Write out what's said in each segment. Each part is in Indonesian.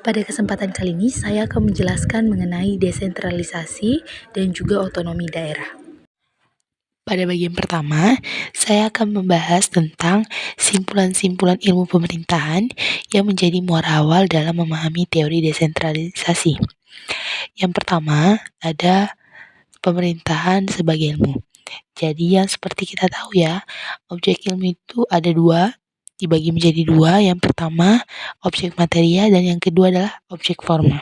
Pada kesempatan kali ini, saya akan menjelaskan mengenai desentralisasi dan juga otonomi daerah. Pada bagian pertama, saya akan membahas tentang simpulan-simpulan ilmu pemerintahan yang menjadi muara awal dalam memahami teori desentralisasi. Yang pertama, ada pemerintahan sebagai ilmu. Jadi yang seperti kita tahu ya, objek ilmu itu ada dua, dibagi menjadi dua. Yang pertama, objek materia, dan yang kedua adalah objek forma.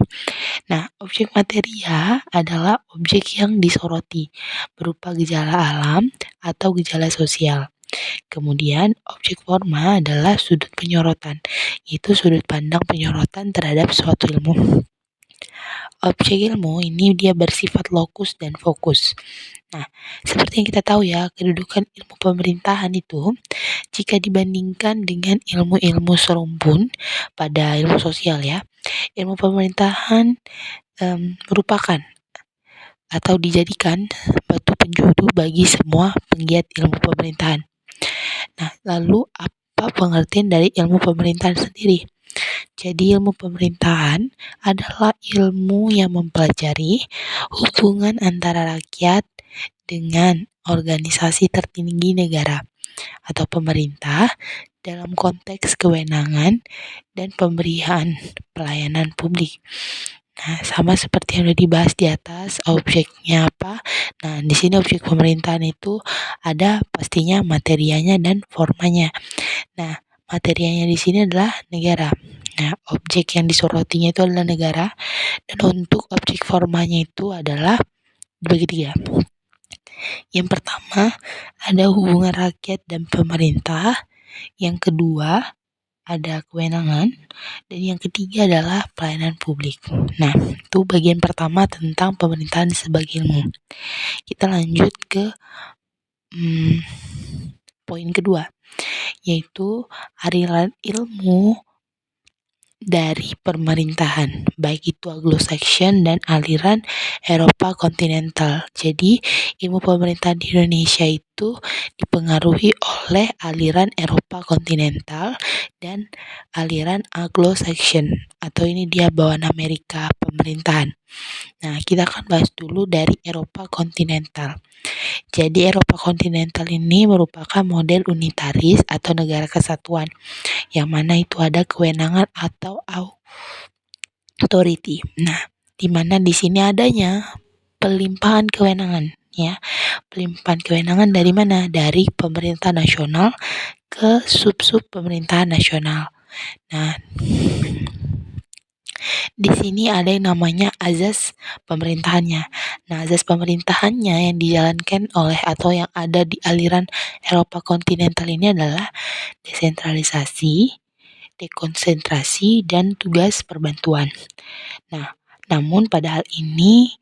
Nah, objek materia adalah objek yang disoroti, berupa gejala alam atau gejala sosial. Kemudian, objek forma adalah sudut penyorotan, yaitu sudut pandang penyorotan terhadap suatu ilmu. Objek ilmu ini dia bersifat lokus dan fokus. Nah, seperti yang kita tahu ya, kedudukan ilmu pemerintahan itu jika dibandingkan dengan ilmu-ilmu serumpun pada ilmu sosial ya, ilmu pemerintahan merupakan atau dijadikan batu penjuru bagi semua penggiat ilmu pemerintahan. Nah, lalu apa pengertian dari ilmu pemerintahan sendiri? Jadi ilmu pemerintahan adalah ilmu yang mempelajari hubungan antara rakyat dengan organisasi tertinggi negara atau pemerintah dalam konteks kewenangan dan pemberian pelayanan publik. Nah, sama seperti yang sudah dibahas di atas, objeknya apa? Nah, di sini objek pemerintahan itu ada pastinya materianya dan formanya. Nah, materianya di sini adalah negara. Nah, objek yang disorotinya itu adalah negara, dan untuk objek formanya itu adalah dibagi tiga. Yang pertama, ada hubungan rakyat dan pemerintah. Yang kedua, ada kewenangan, dan yang ketiga adalah pelayanan publik. Nah, itu bagian pertama tentang pemerintahan sebagai ilmu. Kita lanjut ke poin kedua, yaitu aliran ilmu dari pemerintahan, baik itu Anglo-Saxon dan aliran Eropa kontinental. Jadi, ilmu pemerintahan di Indonesia itu dipengaruhi oleh aliran Eropa kontinental dan aliran Anglo-Saxon, atau ini dia bawaan Amerika pemerintahan. Nah, kita akan bahas dulu dari Eropa kontinental. Jadi Eropa kontinental ini merupakan model unitaris atau negara kesatuan, yang mana itu ada kewenangan atau authority. Nah, di mana di sini adanya pelimpahan kewenangan ya. Pelimpahan kewenangan dari mana? Dari pemerintah nasional ke sub-sub pemerintahan nasional. Nah, di sini ada yang namanya azas pemerintahannya. Nah, azas pemerintahannya yang dijalankan oleh atau yang ada di aliran Eropa kontinental ini adalah desentralisasi, dekonsentrasi, dan tugas perbantuan. Nah, namun pada hal ini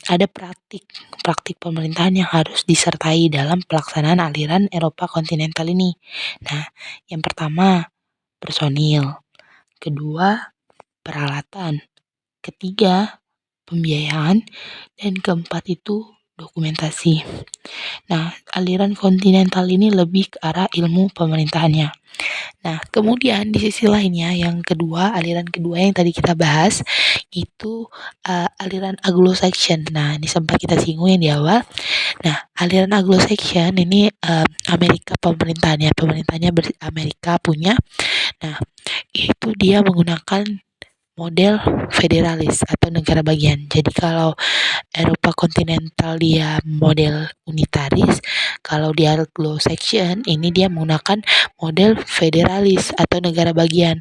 ada praktik pemerintahan yang harus disertai dalam pelaksanaan aliran Eropa kontinental ini. Nah, yang pertama, personil. Kedua, peralatan. Ketiga, pembiayaan. Dan keempat itu dokumentasi. Nah, aliran kontinental ini lebih ke arah ilmu pemerintahannya. Nah, kemudian di sisi lainnya yang kedua, aliran kedua yang tadi kita bahas itu aliran Anglo-Saxon. Nah, ini sempat kita singgung yang di awal. Nah, aliran Anglo-Saxon ini Amerika pemerintahannya Amerika punya. Nah, itu dia menggunakan model federalis atau negara bagian. Jadi kalau Eropa kontinental dia model unitaris, kalau di Anglo-Saxon ini dia menggunakan model federalis atau negara bagian,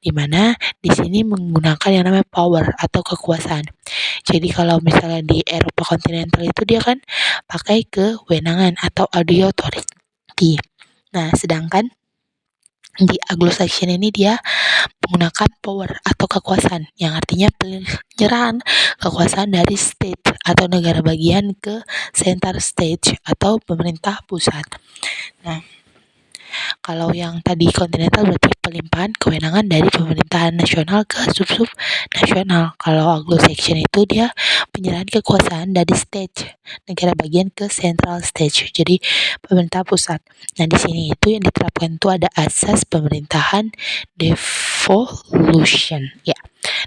di mana di sini menggunakan yang namanya power atau kekuasaan. Jadi kalau misalnya di Eropa kontinental itu dia kan pakai kewenangan atau authority. Nah, sedangkan di Anglo-Saxon ini dia menggunakan power atau kekuasaan, yang artinya penyerahan kekuasaan dari state atau negara bagian ke center state atau pemerintah pusat. Nah, kalau yang tadi kontinental berarti pelimpahan kewenangan dari pemerintahan nasional ke sub-sub nasional. Kalau Anglo-Saxon itu dia penyerahan kekuasaan dari state negara bagian ke central state, jadi pemerintah pusat. Nah, di sini itu yang diterapkan itu ada asas pemerintahan devolution ya.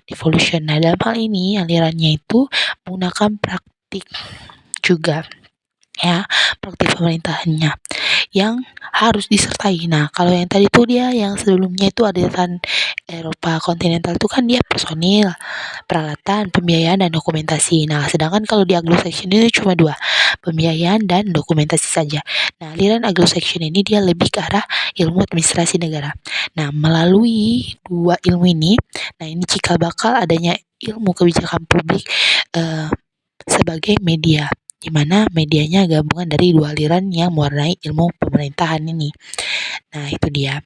devolution. Nah, dalam hal ini alirannya itu menggunakan praktik juga ya, praktik pemerintahannya yang harus disertai. Nah, kalau yang tadi tuh dia yang sebelumnya itu aliran Eropa kontinental itu kan dia personil, peralatan, pembiayaan, dan dokumentasi. Nah, sedangkan kalau di Anglo-Saxon ini cuma dua, pembiayaan dan dokumentasi saja. Nah, aliran Anglo-Saxon ini dia lebih ke arah ilmu administrasi negara. Nah, melalui dua ilmu ini, nah ini cikal bakal adanya ilmu kebijakan publik eh, sebagai media, di mana medianya gabungan dari dua aliran yang mewarnai ilmu pemerintahan ini. Nah, itu dia.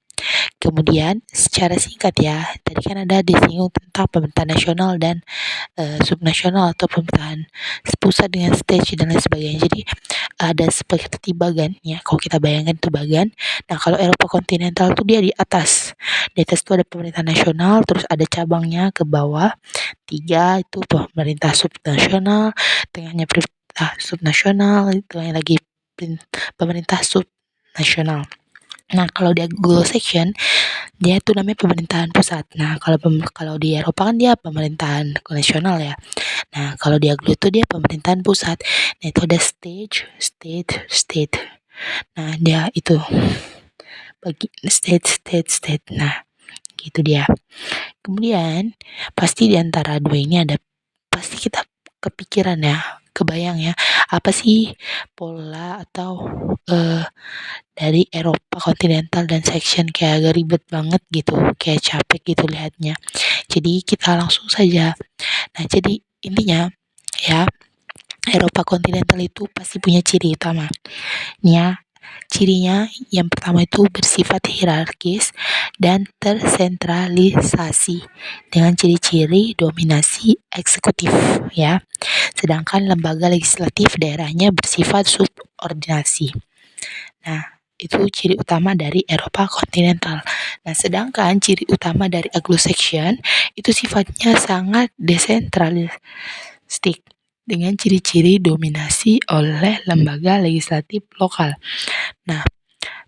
Kemudian secara singkat ya, tadi kan ada disinggung tentang pemerintahan nasional dan subnasional atau pemerintahan pusat dengan stage dan lain sebagainya. Jadi ada seperti bagan ya, kalau kita bayangkan itu bagan. Nah, kalau Eropa kontinental tuh dia di atas. Di atas tuh ada pemerintahan nasional, terus ada cabangnya ke bawah. Tiga itu pemerintah subnasional, tengahnya pemerintah subnasional, itu yang lagi pemerintah subnasional. Nah, kalau di Anglo-Saxon dia itu namanya pemerintahan pusat. Nah, kalau di Eropa kan dia pemerintahan nasional ya. Nah, kalau di Anglo itu dia pemerintahan pusat. Nah, itu ada state. Nah, dia itu bagi state. Nah, gitu dia. Kemudian pasti di antara dua ini ada, pasti kita kepikiran ya, kebayang ya, apa sih pola atau dari Eropa kontinental dan section, kayak agak ribet banget gitu, kayak capek gitu lihatnya. Jadi kita langsung saja. Nah, jadi intinya ya, Eropa kontinental itu pasti punya ciri utama. Nih ya, cirinya yang pertama itu bersifat hierarkis dan tersentralisasi dengan ciri-ciri dominasi eksekutif ya. Sedangkan lembaga legislatif daerahnya bersifat subordinasi. Nah, itu ciri utama dari Eropa kontinental. Nah, sedangkan ciri utama dari Anglo-Saxon itu sifatnya sangat desentralistik dengan ciri-ciri dominasi oleh lembaga legislatif lokal. Nah,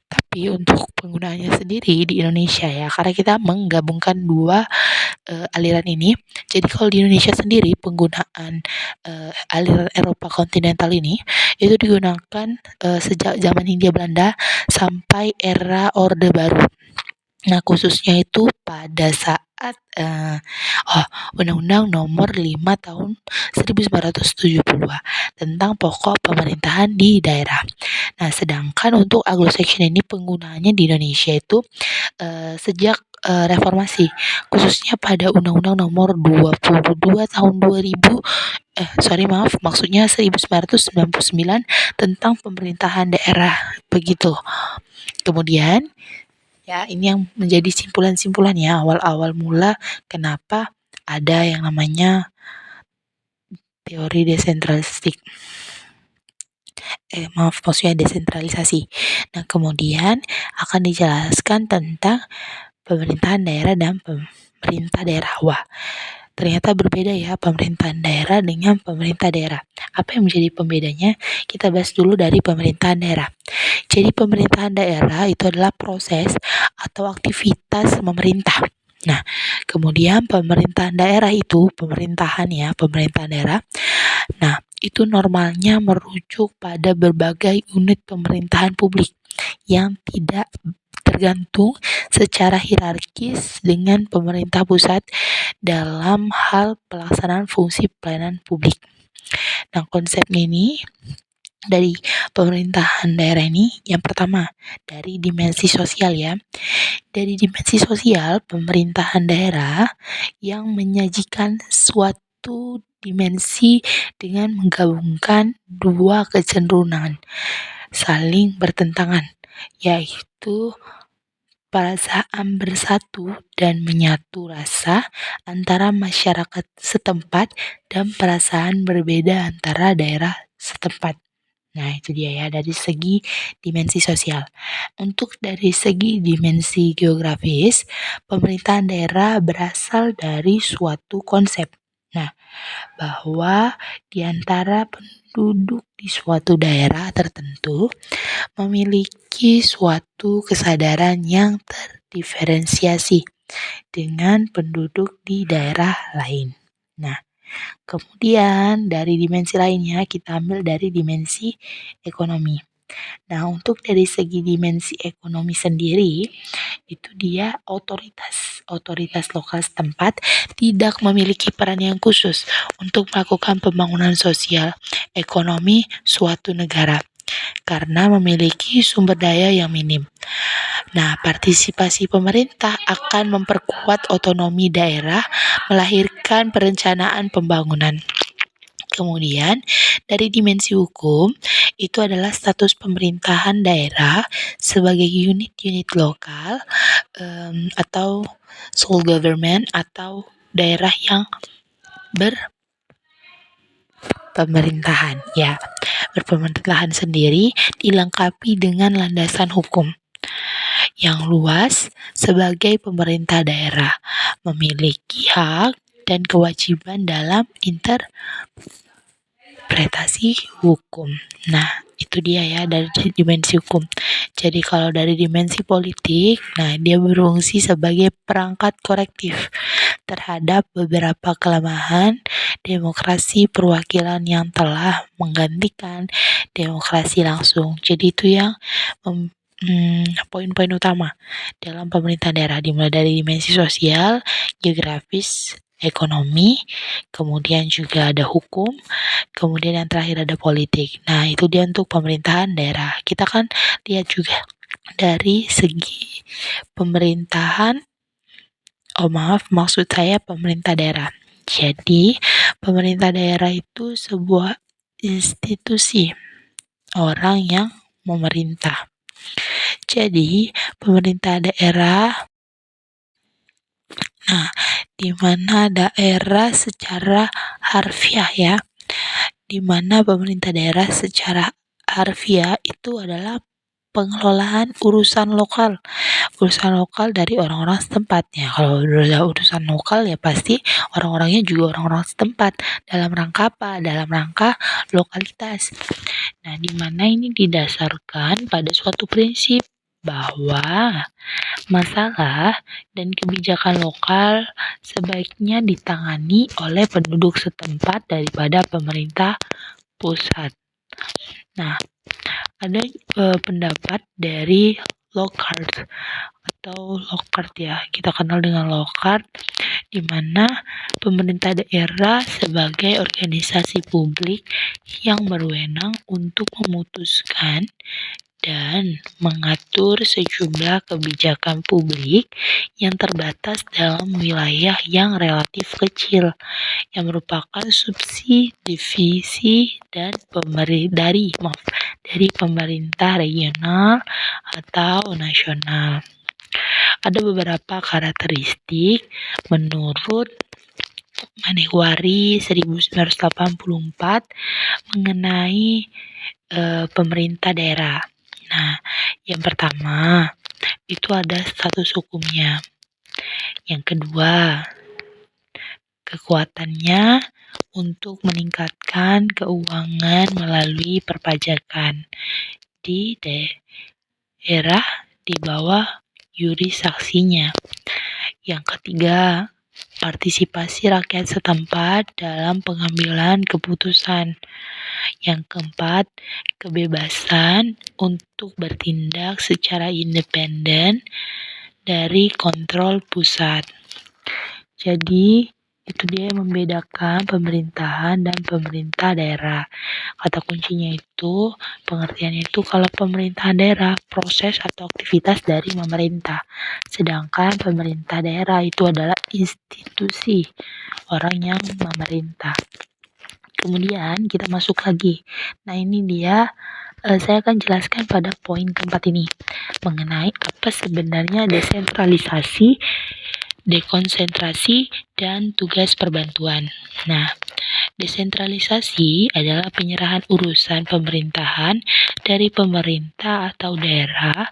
tapi untuk penggunaannya sendiri di Indonesia ya, karena kita menggabungkan dua aliran ini. Jadi kalau di Indonesia sendiri penggunaan aliran Eropa kontinental ini itu digunakan sejak zaman Hindia Belanda sampai era Orde Baru. Nah, khususnya itu pada saat Undang-Undang Nomor 5 Tahun 1972 tentang pokok pemerintahan di daerah. Nah, sedangkan untuk Anglo-Saxon ini penggunaannya di Indonesia itu sejak reformasi, khususnya pada Undang-Undang Nomor 22 Tahun 2000, maksudnya 1999 tentang pemerintahan daerah begitu. Kemudian ya, ini yang menjadi simpulan-simpulan ya, awal-awal mula kenapa ada yang namanya teori desentralistik. Maksudnya desentralisasi. Nah, kemudian akan dijelaskan tentang pemerintahan daerah dan pemerintah daerah. Wah, ternyata berbeda ya pemerintahan daerah dengan pemerintah daerah. Apa yang menjadi pembedanya? Kita bahas dulu dari pemerintahan daerah. Jadi pemerintahan daerah itu adalah proses atau aktivitas pemerintah. Nah, kemudian pemerintahan daerah itu, pemerintahan daerah. Nah, itu normalnya merujuk pada berbagai unit pemerintahan publik yang tidak tergantung secara hierarkis dengan pemerintah pusat dalam hal pelaksanaan fungsi pelayanan publik. Nah, konsepnya ini dari pemerintahan daerah ini, yang pertama dari dimensi sosial ya. Dari dimensi sosial, pemerintahan daerah yang menyajikan suatu dimensi dengan menggabungkan dua kecenderungan saling bertentangan, yaitu perasaan bersatu dan menyatu rasa antara masyarakat setempat dan perasaan berbeda antara daerah setempat. Nah, itu dia ya dari segi dimensi sosial. Untuk dari segi dimensi geografis, pemerintahan daerah berasal dari suatu konsep. Nah, bahwa di antara penduduk di suatu daerah tertentu memiliki suatu kesadaran yang terdiferensiasi dengan penduduk di daerah lain. Nah, kemudian dari dimensi lainnya kita ambil dari dimensi ekonomi. Nah, untuk dari segi dimensi ekonomi sendiri, itu dia otoritas lokal setempat tidak memiliki peran yang khusus untuk melakukan pembangunan sosial ekonomi suatu negara karena memiliki sumber daya yang minim. Nah, partisipasi pemerintah akan memperkuat otonomi daerah, melahirkan perencanaan pembangunan. Kemudian, dari dimensi hukum, itu adalah status pemerintahan daerah sebagai unit-unit lokal atau sole government atau daerah yang berpemerintahan, ya. Berpemerintahan sendiri dilengkapi dengan landasan hukum yang luas sebagai pemerintah daerah, memiliki hak dan kewajiban dalam interpretasi hukum. Nah, itu dia ya dari dimensi hukum. Jadi kalau dari dimensi politik, nah dia berfungsi sebagai perangkat korektif terhadap beberapa kelemahan demokrasi perwakilan yang telah menggantikan demokrasi langsung. Jadi itu yang poin-poin utama dalam pemerintah daerah, dimulai dari dimensi sosial, geografis, ekonomi, kemudian juga ada hukum, kemudian yang terakhir ada politik. Nah, itu dia untuk pemerintahan daerah. Kita kan lihat juga dari segi pemerintahan, maksud saya pemerintah daerah. Jadi, pemerintah daerah itu sebuah institusi orang yang memerintah. Jadi, pemerintah daerah, nah, di mana daerah secara harfiah ya, di mana pemerintah daerah secara harfiah itu adalah pengelolaan urusan lokal dari orang-orang setempat ya. Kalau urusan lokal ya pasti orang-orangnya juga orang-orang setempat. Dalam rangka apa? Dalam rangka lokalitas. Nah, di mana ini didasarkan pada suatu prinsip bahwa masalah dan kebijakan lokal sebaiknya ditangani oleh penduduk setempat daripada pemerintah pusat. Nah, ada pendapat dari Lockhart ya, kita kenal dengan Lockhart, di mana pemerintah daerah sebagai organisasi publik yang berwenang untuk memutuskan dan mengatur sejumlah kebijakan publik yang terbatas dalam wilayah yang relatif kecil, yang merupakan subdivisi dan dari pemerintah regional atau nasional. Ada beberapa karakteristik menurut Manewari 1984 mengenai pemerintah daerah. Nah, yang pertama itu ada status hukumnya. Yang kedua, kekuatannya untuk meningkatkan keuangan melalui perpajakan di daerah di bawah yurisdiksinya. Yang ketiga, partisipasi rakyat setempat dalam pengambilan keputusan. Yang keempat, kebebasan untuk bertindak secara independen dari kontrol pusat. Jadi, itu dia yang membedakan pemerintahan dan pemerintah daerah. Kata kuncinya itu, pengertiannya itu kalau pemerintahan daerah, proses atau aktivitas dari pemerintah. Sedangkan pemerintah daerah itu adalah institusi, orang yang memerintah. Kemudian kita masuk lagi. Nah, ini dia saya akan jelaskan pada poin keempat ini mengenai apa sebenarnya desentralisasi, dekonsentrasi, dan tugas perbantuan. Nah, desentralisasi adalah penyerahan urusan pemerintahan dari pemerintah atau daerah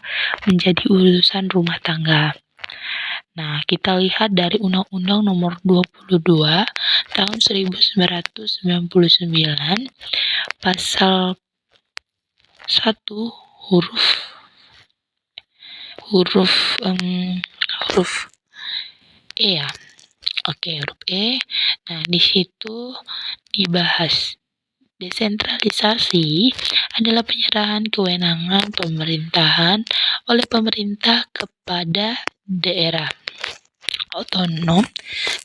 menjadi urusan rumah tangga. Nah, kita lihat dari Undang-Undang Nomor 22 Tahun 1999 Pasal 1 huruf E ya. Oke, huruf E. Nah, di situ dibahas desentralisasi adalah penyerahan kewenangan pemerintahan oleh pemerintah kepada daerah otonom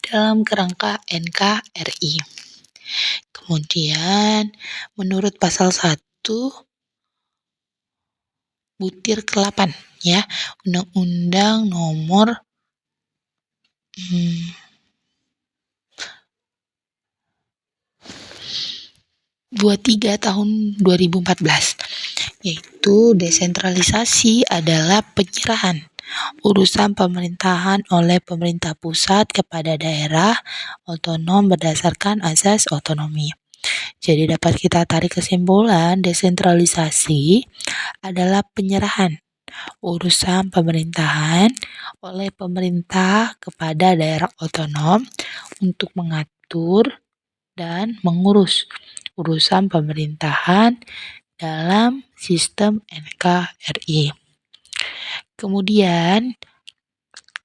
dalam kerangka NKRI. Kemudian, menurut pasal 1 butir ke-8 ya, Undang-Undang Nomor 23 tahun 2014, yaitu desentralisasi adalah penyerahan urusan pemerintahan oleh pemerintah pusat kepada daerah otonom berdasarkan asas otonomi. Jadi dapat kita tarik kesimpulan, desentralisasi adalah penyerahan urusan pemerintahan oleh pemerintah kepada daerah otonom untuk mengatur dan mengurus urusan pemerintahan dalam sistem NKRI. Kemudian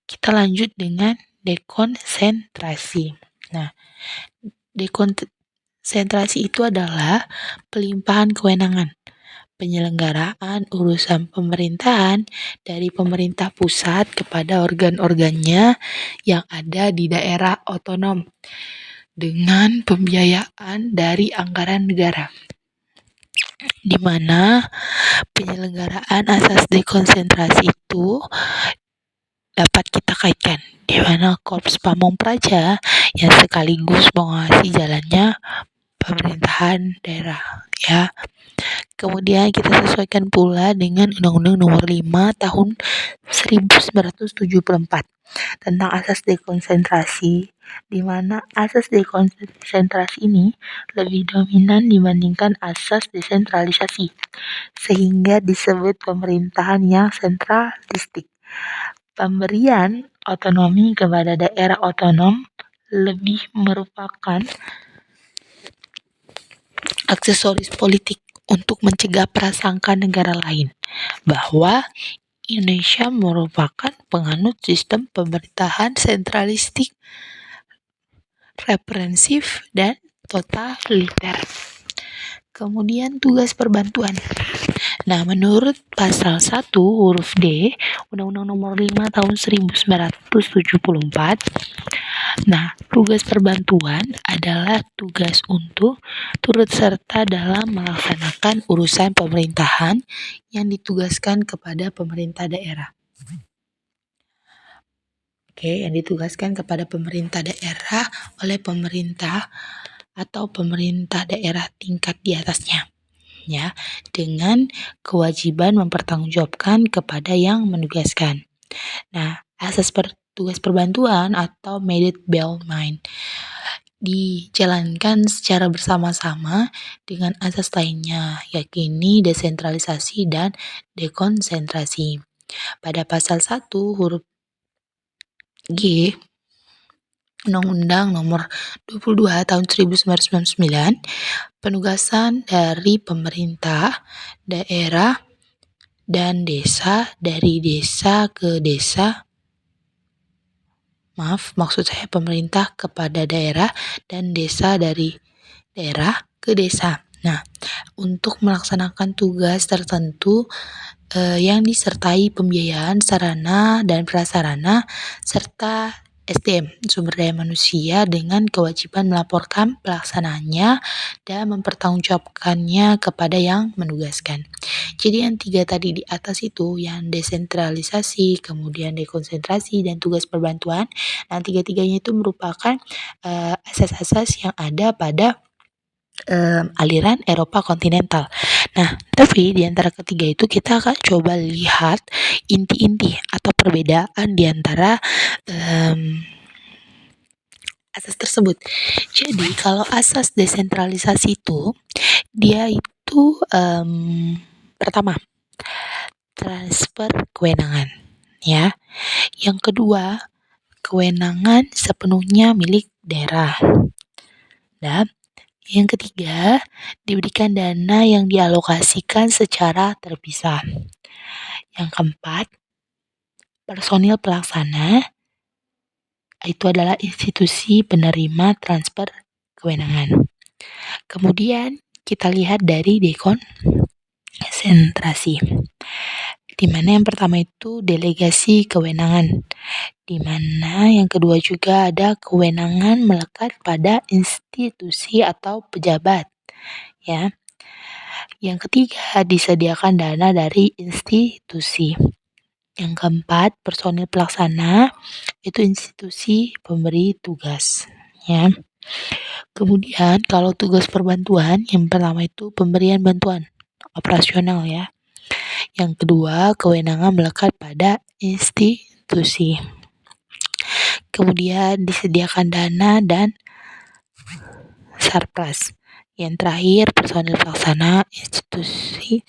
kita lanjut dengan dekonsentrasi. Nah, dekonsentrasi itu adalah pelimpahan kewenangan penyelenggaraan urusan pemerintahan dari pemerintah pusat kepada organ-organnya yang ada di daerah otonom dengan pembiayaan dari anggaran negara, di mana penyelenggaraan asas dekonsentrasi itu dapat kita kaitkan di mana Korps Pamong Praja yang sekaligus mengawasi jalannya pemerintahan daerah ya. Kemudian kita sesuaikan pula dengan Undang-Undang Nomor 5 Tahun 1974 tentang asas dekonsentrasi, di mana asas dekonsentrasi ini lebih dominan dibandingkan asas desentralisasi, sehingga disebut pemerintahan yang sentralistik. Pemberian otonomi kepada daerah otonom lebih merupakan aksesoris politik untuk mencegah prasangka negara lain bahwa Indonesia merupakan penganut sistem pemerintahan sentralistik, represif, dan totaliter. Kemudian tugas perbantuan. Nah, menurut pasal 1 huruf D Undang-Undang Nomor 5 Tahun 1974, nah, tugas perbantuan adalah tugas untuk turut serta dalam melaksanakan urusan pemerintahan yang ditugaskan kepada pemerintah daerah. Yang ditugaskan kepada pemerintah daerah oleh pemerintah atau pemerintah daerah tingkat di atasnya, ya, dengan kewajiban mempertanggungjawabkan kepada yang menugaskan. Nah, asas tugas perbantuan atau mandate Bellarmine dijalankan secara bersama-sama dengan asas lainnya, yakni desentralisasi dan dekonsentrasi. Pada pasal 1 huruf G Undang-Undang Nomor 22 Tahun 1999, penugasan dari pemerintah daerah dan desa dari desa ke desa. Maksud saya pemerintah kepada daerah dan desa dari daerah ke desa. Nah, untuk melaksanakan tugas tertentu yang disertai pembiayaan sarana dan prasarana serta SDM, sumber daya manusia, dengan kewajiban melaporkan pelaksanaannya dan mempertanggungjawabkannya kepada yang menugaskan. Jadi yang 3 tadi di atas itu, yang desentralisasi, kemudian dekonsentrasi, dan tugas perbantuan, nah 3-tiganya itu merupakan asas-asas yang ada pada aliran Eropa kontinental. Nah, tapi di antara ketiga itu kita akan coba lihat inti-inti atau perbedaan di antara asas tersebut. Jadi kalau asas desentralisasi itu, dia itu pertama, transfer kewenangan, ya. Yang kedua, kewenangan sepenuhnya milik daerah. Dan yang ketiga, diberikan dana yang dialokasikan secara terpisah. Yang keempat, personil pelaksana itu adalah institusi penerima transfer kewenangan. Kemudian kita lihat dari dekonsentrasi, di mana yang pertama itu delegasi kewenangan, di mana yang kedua juga ada kewenangan melekat pada institusi atau pejabat, ya. Yang ketiga, disediakan dana dari institusi. Yang keempat, personil pelaksana itu institusi pemberi tugas, ya. Kemudian kalau tugas perbantuan, yang pertama itu pemberian bantuan operasional, ya. Yang kedua, kewenangan melekat pada institusi. Kemudian disediakan dana dan surplus. Yang terakhir, personil pelaksana institusi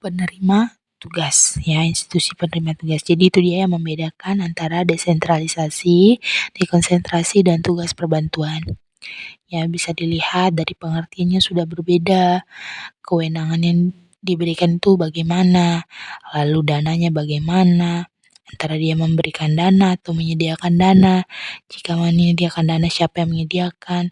penerima tugas, ya, institusi penerima tugas. Jadi itu dia yang membedakan antara desentralisasi, dekonsentrasi, dan tugas perbantuan. Ya, bisa dilihat dari pengertiannya sudah berbeda, kewenangan yang diberikan itu bagaimana, lalu dananya bagaimana, antara dia memberikan dana atau menyediakan dana. Jika menyediakan dana, siapa yang menyediakan.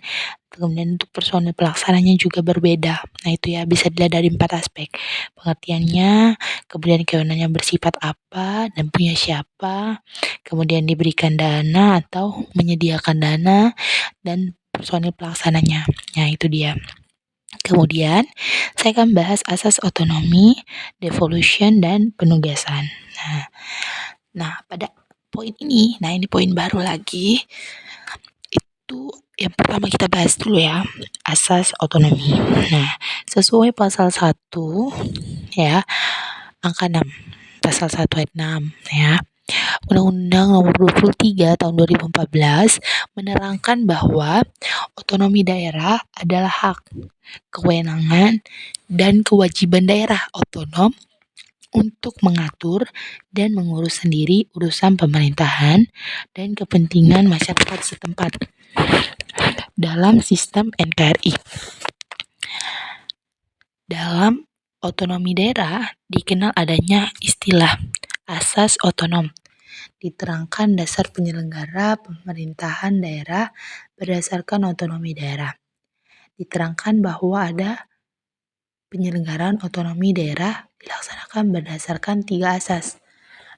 Kemudian untuk personil pelaksananya juga berbeda. Nah itu ya, bisa dilihat dari 4 aspek. Pengertiannya, kemudian kewenangannya bersifat apa dan punya siapa, kemudian diberikan dana atau menyediakan dana, dan personil pelaksananya. Nah itu dia. Kemudian saya akan bahas asas otonomi, devolution, dan penugasan. Nah pada poin ini, ini poin baru lagi. Itu yang pertama kita bahas dulu ya, asas otonomi. Nah, sesuai pasal 1 ya, angka 6. Pasal 1 ayat 6 ya. Undang-Undang Nomor 23 Tahun 2014 menerangkan bahwa otonomi daerah adalah hak, kewenangan, dan kewajiban daerah otonom untuk mengatur dan mengurus sendiri urusan pemerintahan dan kepentingan masyarakat setempat dalam sistem NKRI. Dalam otonomi daerah dikenal adanya istilah asas otonom. Diterangkan dasar penyelenggara pemerintahan daerah berdasarkan otonomi daerah. Diterangkan bahwa ada penyelenggaraan otonomi daerah dilaksanakan berdasarkan 3 asas.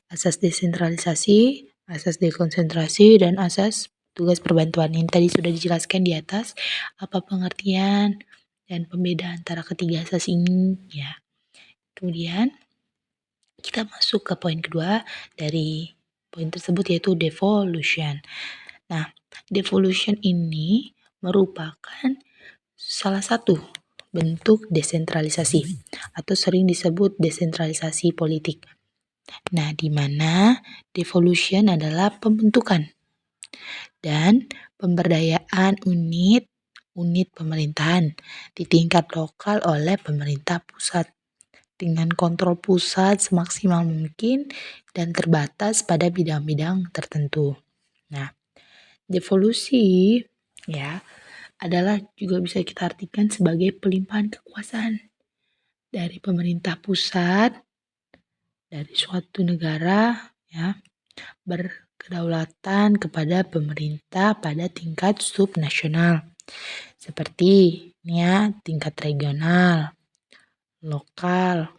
Asas desentralisasi, asas dekonsentrasi, dan asas tugas perbantuan. Ini tadi sudah dijelaskan di atas apa pengertian dan pembedaan antara ketiga asas ini, ya. Kemudian kita masuk ke poin kedua dari poin tersebut, yaitu devolution. Nah, devolution ini merupakan salah satu bentuk desentralisasi atau sering disebut desentralisasi politik. Nah, di mana devolution adalah pembentukan dan pemberdayaan unit pemerintahan di tingkat lokal oleh pemerintah pusat dengan kontrol pusat semaksimal mungkin dan terbatas pada bidang-bidang tertentu. Nah, devolusi ya adalah juga bisa kita artikan sebagai pelimpahan kekuasaan dari pemerintah pusat dari suatu negara ya berkedaulatan kepada pemerintah pada tingkat subnasional seperti tingkat regional, lokal,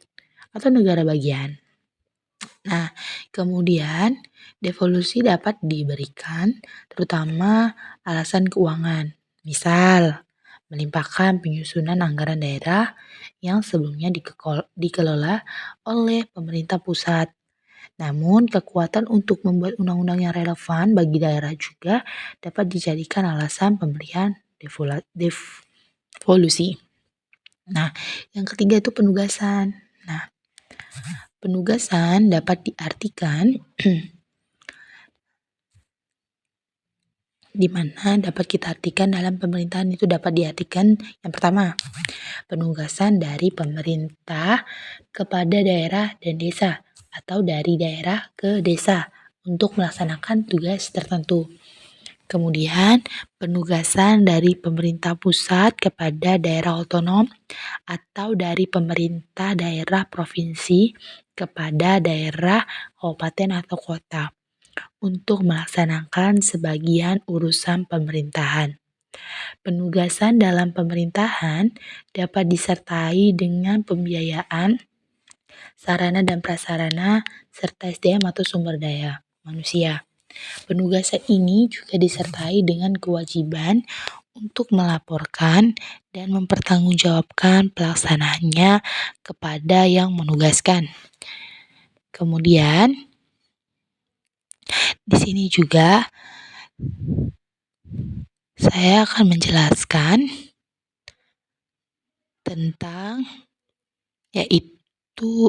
atau negara bagian. Nah, kemudian devolusi dapat diberikan terutama alasan keuangan. Misal, melimpahkan penyusunan anggaran daerah yang sebelumnya dikelola oleh pemerintah pusat. Namun, kekuatan untuk membuat undang-undang yang relevan bagi daerah juga dapat dijadikan alasan pemberian devolusi. Nah, yang ketiga itu penugasan. Nah, penugasan dapat diartikan di mana dapat kita artikan dalam pemerintahan itu dapat diartikan yang pertama, penugasan dari pemerintah kepada daerah dan desa atau dari daerah ke desa untuk melaksanakan tugas tertentu. Kemudian, penugasan dari pemerintah pusat kepada daerah otonom atau dari pemerintah daerah provinsi kepada daerah kabupaten atau kota. untuk melaksanakan sebagian urusan pemerintahan. Penugasan dalam pemerintahan dapat disertai dengan pembiayaan, sarana dan prasarana, serta SDM atau sumber daya manusia. Penugasan ini juga disertai dengan kewajiban untuk melaporkan dan mempertanggungjawabkan pelaksanaannya kepada yang menugaskan. Kemudian, di sini juga saya akan menjelaskan tentang yaitu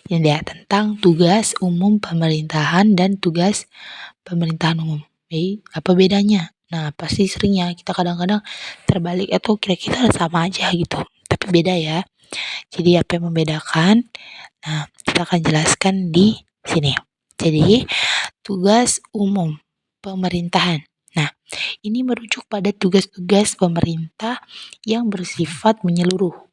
ini ya, tentang tugas umum pemerintahan dan tugas pemerintahan umum. Apa bedanya? Nah, pasti seringnya kita kadang-kadang terbalik atau kira-kira sama aja gitu, tapi beda ya. Jadi apa yang membedakan? Nah, kita akan jelaskan di sini. Jadi, tugas umum pemerintahan. Nah, ini merujuk pada tugas-tugas pemerintah yang bersifat menyeluruh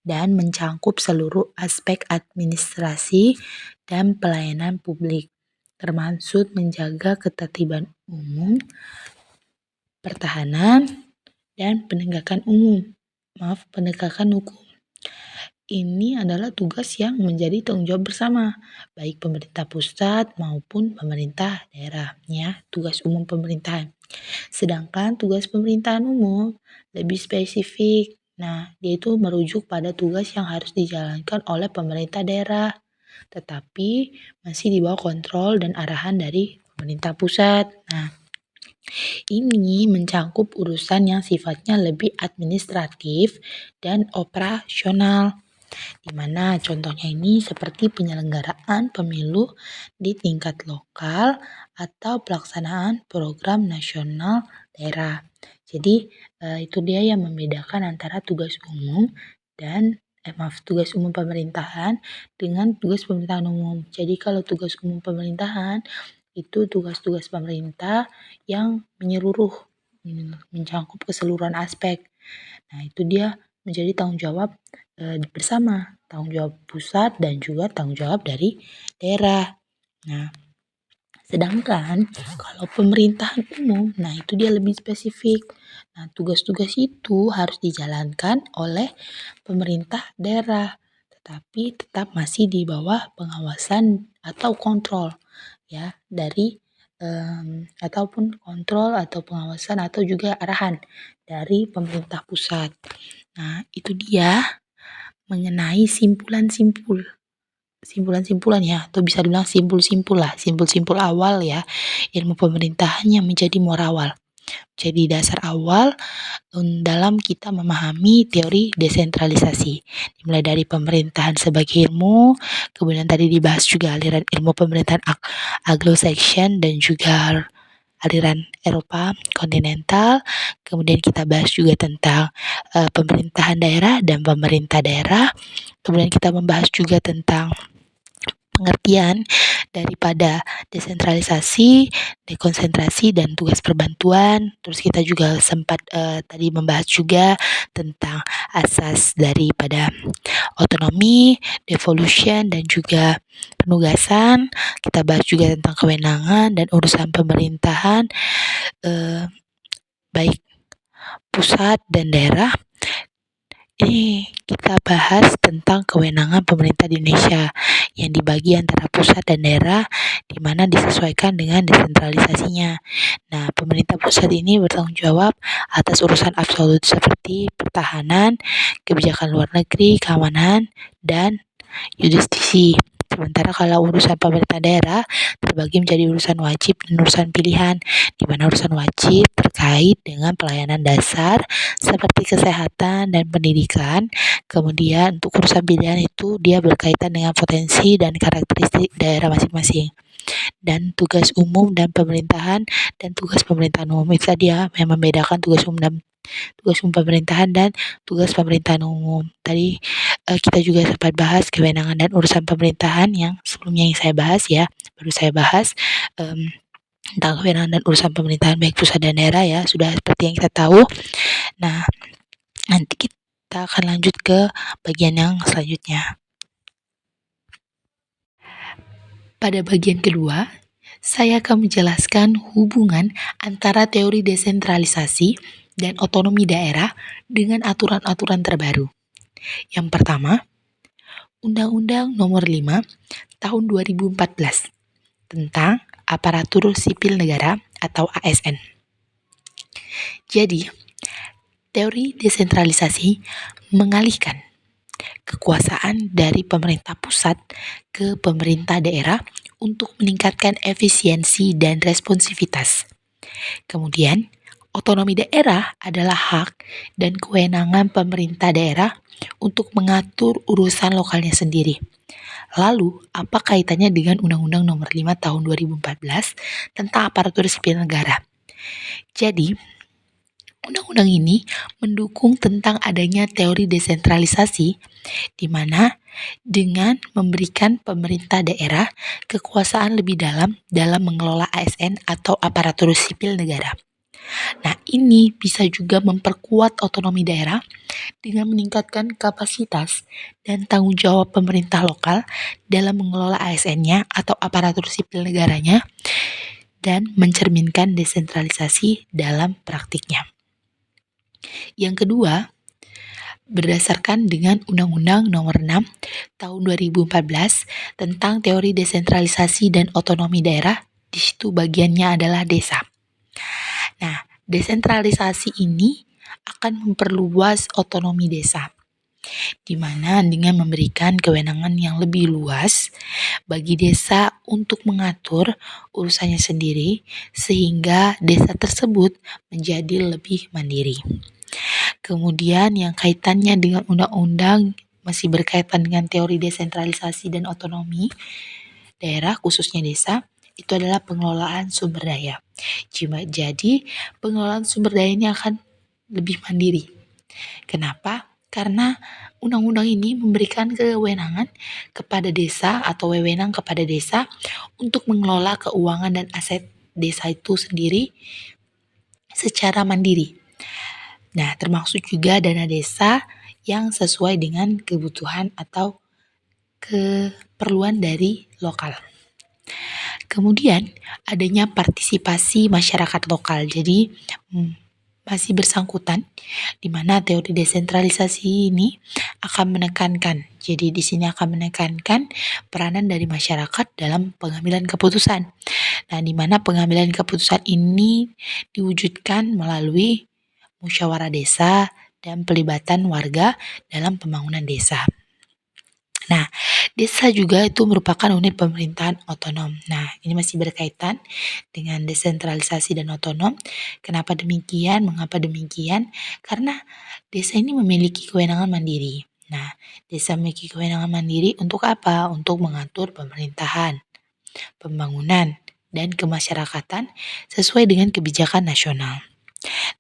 dan mencangkup seluruh aspek administrasi dan pelayanan publik, termasuk menjaga ketertiban umum, pertahanan, dan penegakan hukum. Ini adalah tugas yang menjadi tanggung jawab bersama, baik pemerintah pusat maupun pemerintah daerah, ya, tugas umum pemerintahan. Sedangkan tugas pemerintahan umum lebih spesifik. Nah, dia itu merujuk pada tugas yang harus dijalankan oleh pemerintah daerah, tetapi masih di bawah kontrol dan arahan dari pemerintah pusat. Nah, ini mencangkup urusan yang sifatnya lebih administratif dan operasional, di mana contohnya ini seperti penyelenggaraan pemilu di tingkat lokal atau pelaksanaan program nasional daerah. Jadi itu dia yang membedakan antara tugas umum dan tugas umum pemerintahan dengan tugas pemerintahan umum. Jadi kalau tugas umum pemerintahan itu tugas-tugas pemerintah yang menyeluruh, mencangkup keseluruhan aspek. Nah, itu dia menjadi tanggung jawab bersama, tanggung jawab pusat dan juga tanggung jawab dari daerah. Nah, sedangkan kalau pemerintahan umum, nah itu dia lebih spesifik. Nah, tugas-tugas itu harus dijalankan oleh pemerintah daerah, tetapi tetap masih di bawah pengawasan atau kontrol, ya, dari ataupun kontrol atau pengawasan atau juga arahan dari pemerintah pusat. Nah, itu dia mengenai simpulan-simpulan ya, atau bisa dibilang simpul-simpul awal ya, ilmu pemerintahan yang menjadi morawal. Jadi dasar awal dalam kita memahami teori desentralisasi, dimulai dari pemerintahan sebagai ilmu, kemudian tadi dibahas juga aliran ilmu pemerintahan Anglo-Saxon dan juga aliran Eropa kontinental. Kemudian kita bahas juga tentang pemerintahan daerah dan pemerintah daerah. Kemudian kita membahas juga tentang pengertian daripada desentralisasi, dekonsentrasi, dan tugas perbantuan. Terus kita juga sempat tadi membahas juga tentang asas daripada otonomi, devolution, dan juga penugasan. Kita bahas juga tentang kewenangan dan urusan pemerintahan, baik pusat dan daerah. Ini kita bahas tentang kewenangan pemerintah di Indonesia yang dibagi antara pusat dan daerah, di mana disesuaikan dengan desentralisasinya. Nah, pemerintah pusat ini bertanggung jawab atas urusan absolut seperti pertahanan, kebijakan luar negeri, keamanan, dan yudistisi. Sementara kalau urusan pemerintah daerah terbagi menjadi urusan wajib dan urusan pilihan, di mana urusan wajib terkait dengan pelayanan dasar seperti kesehatan dan pendidikan. Kemudian untuk urusan pilihan itu dia berkaitan dengan potensi dan karakteristik daerah masing-masing. Dan tugas umum dan pemerintahan dan tugas pemerintahan umum itu tadi ya, yang membedakan tugas umum pemerintahan dan tugas pemerintahan umum. Tadi kita juga sempat bahas kewenangan dan urusan pemerintahan yang sebelumnya yang saya bahas ya, baru saya bahas tentang kewenangan dan urusan pemerintahan baik pusat dan daerah ya, sudah seperti yang kita tahu. Nah, nanti kita kita akan lanjut ke bagian yang selanjutnya. Pada bagian kedua, saya akan menjelaskan hubungan antara teori desentralisasi dan otonomi daerah dengan aturan-aturan terbaru. Yang pertama, Undang-Undang Nomor 5 Tahun 2014 tentang Aparatur Sipil Negara atau ASN. Jadi, teori desentralisasi mengalihkan kekuasaan dari pemerintah pusat ke pemerintah daerah untuk meningkatkan efisiensi dan responsivitas. Kemudian, otonomi daerah adalah hak dan kewenangan pemerintah daerah untuk mengatur urusan lokalnya sendiri. Lalu, apa kaitannya dengan Undang-Undang Nomor 5 Tahun 2014 tentang Aparatur Sipil Negara? Jadi, undang-undang ini mendukung tentang adanya teori desentralisasi di mana dengan memberikan pemerintah daerah kekuasaan lebih dalam mengelola ASN atau aparatur sipil negara. Nah, ini bisa juga memperkuat otonomi daerah dengan meningkatkan kapasitas dan tanggung jawab pemerintah lokal dalam mengelola ASN-nya atau aparatur sipil negaranya dan mencerminkan desentralisasi dalam praktiknya. Yang kedua, berdasarkan dengan Undang-Undang Nomor 6 Tahun 2014 tentang teori desentralisasi dan otonomi daerah, di situ bagiannya adalah desa. Nah, desentralisasi ini akan memperluas otonomi desa, di mana dengan memberikan kewenangan yang lebih luas bagi desa untuk mengatur urusannya sendiri, sehingga desa tersebut menjadi lebih mandiri. Kemudian yang kaitannya dengan undang-undang masih berkaitan dengan teori desentralisasi dan otonomi daerah khususnya desa, itu adalah pengelolaan sumber daya. Jadi pengelolaan sumber daya ini akan lebih mandiri. Kenapa? Karena undang-undang ini memberikan kewenangan kepada desa atau wewenang kepada desa untuk mengelola keuangan dan aset desa itu sendiri secara mandiri. Nah, termasuk juga dana desa yang sesuai dengan kebutuhan atau keperluan dari lokal. Kemudian adanya partisipasi masyarakat lokal. Jadi masih bersangkutan di mana teori desentralisasi ini akan menekankan. Jadi di sini akan menekankan peranan dari masyarakat dalam pengambilan keputusan. Nah, di mana pengambilan keputusan ini diwujudkan melalui musyawarah desa dan pelibatan warga dalam pembangunan desa. Nah, desa juga itu merupakan unit pemerintahan otonom. Nah, ini masih berkaitan dengan desentralisasi dan otonom. Kenapa demikian? Mengapa demikian? Karena desa ini memiliki kewenangan mandiri. Nah, desa memiliki kewenangan mandiri untuk apa? Untuk mengatur pemerintahan, pembangunan, dan kemasyarakatan sesuai dengan kebijakan nasional.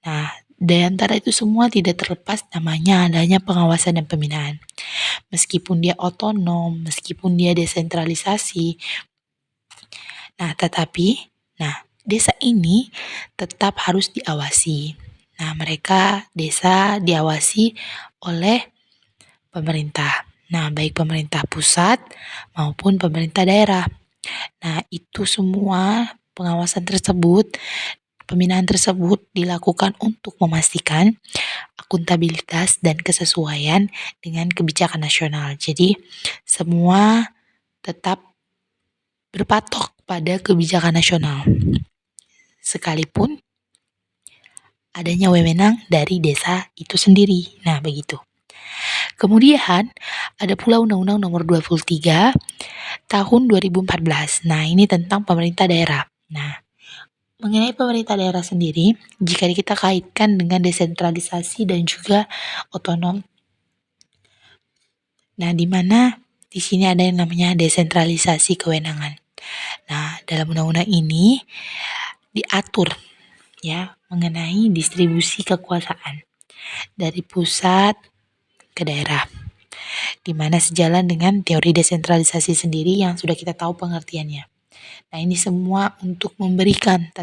Nah, dari antara itu semua tidak terlepas namanya adanya pengawasan dan pembinaan. Meskipun dia otonom, meskipun dia desentralisasi. Nah, desa ini tetap harus diawasi. Nah, desa diawasi oleh pemerintah. Nah, baik pemerintah pusat maupun pemerintah daerah. Nah, itu semua pengawasan tersebut, pembinaan tersebut dilakukan untuk memastikan akuntabilitas dan kesesuaian dengan kebijakan nasional. Jadi, semua tetap berpatok pada kebijakan nasional. Sekalipun adanya wewenang dari desa itu sendiri. Nah, begitu. Kemudian, ada pula Undang-Undang Nomor 23 Tahun 2014. Nah, ini tentang pemerintah daerah. Nah, mengenai pemerintah daerah sendiri, jika kita kaitkan dengan desentralisasi dan juga otonom. Nah, di mana di sini ada yang namanya desentralisasi kewenangan. Nah, dalam undang-undang ini diatur ya mengenai distribusi kekuasaan dari pusat ke daerah. Di mana sejalan dengan teori desentralisasi sendiri yang sudah kita tahu pengertiannya. Nah, ini semua untuk memberikan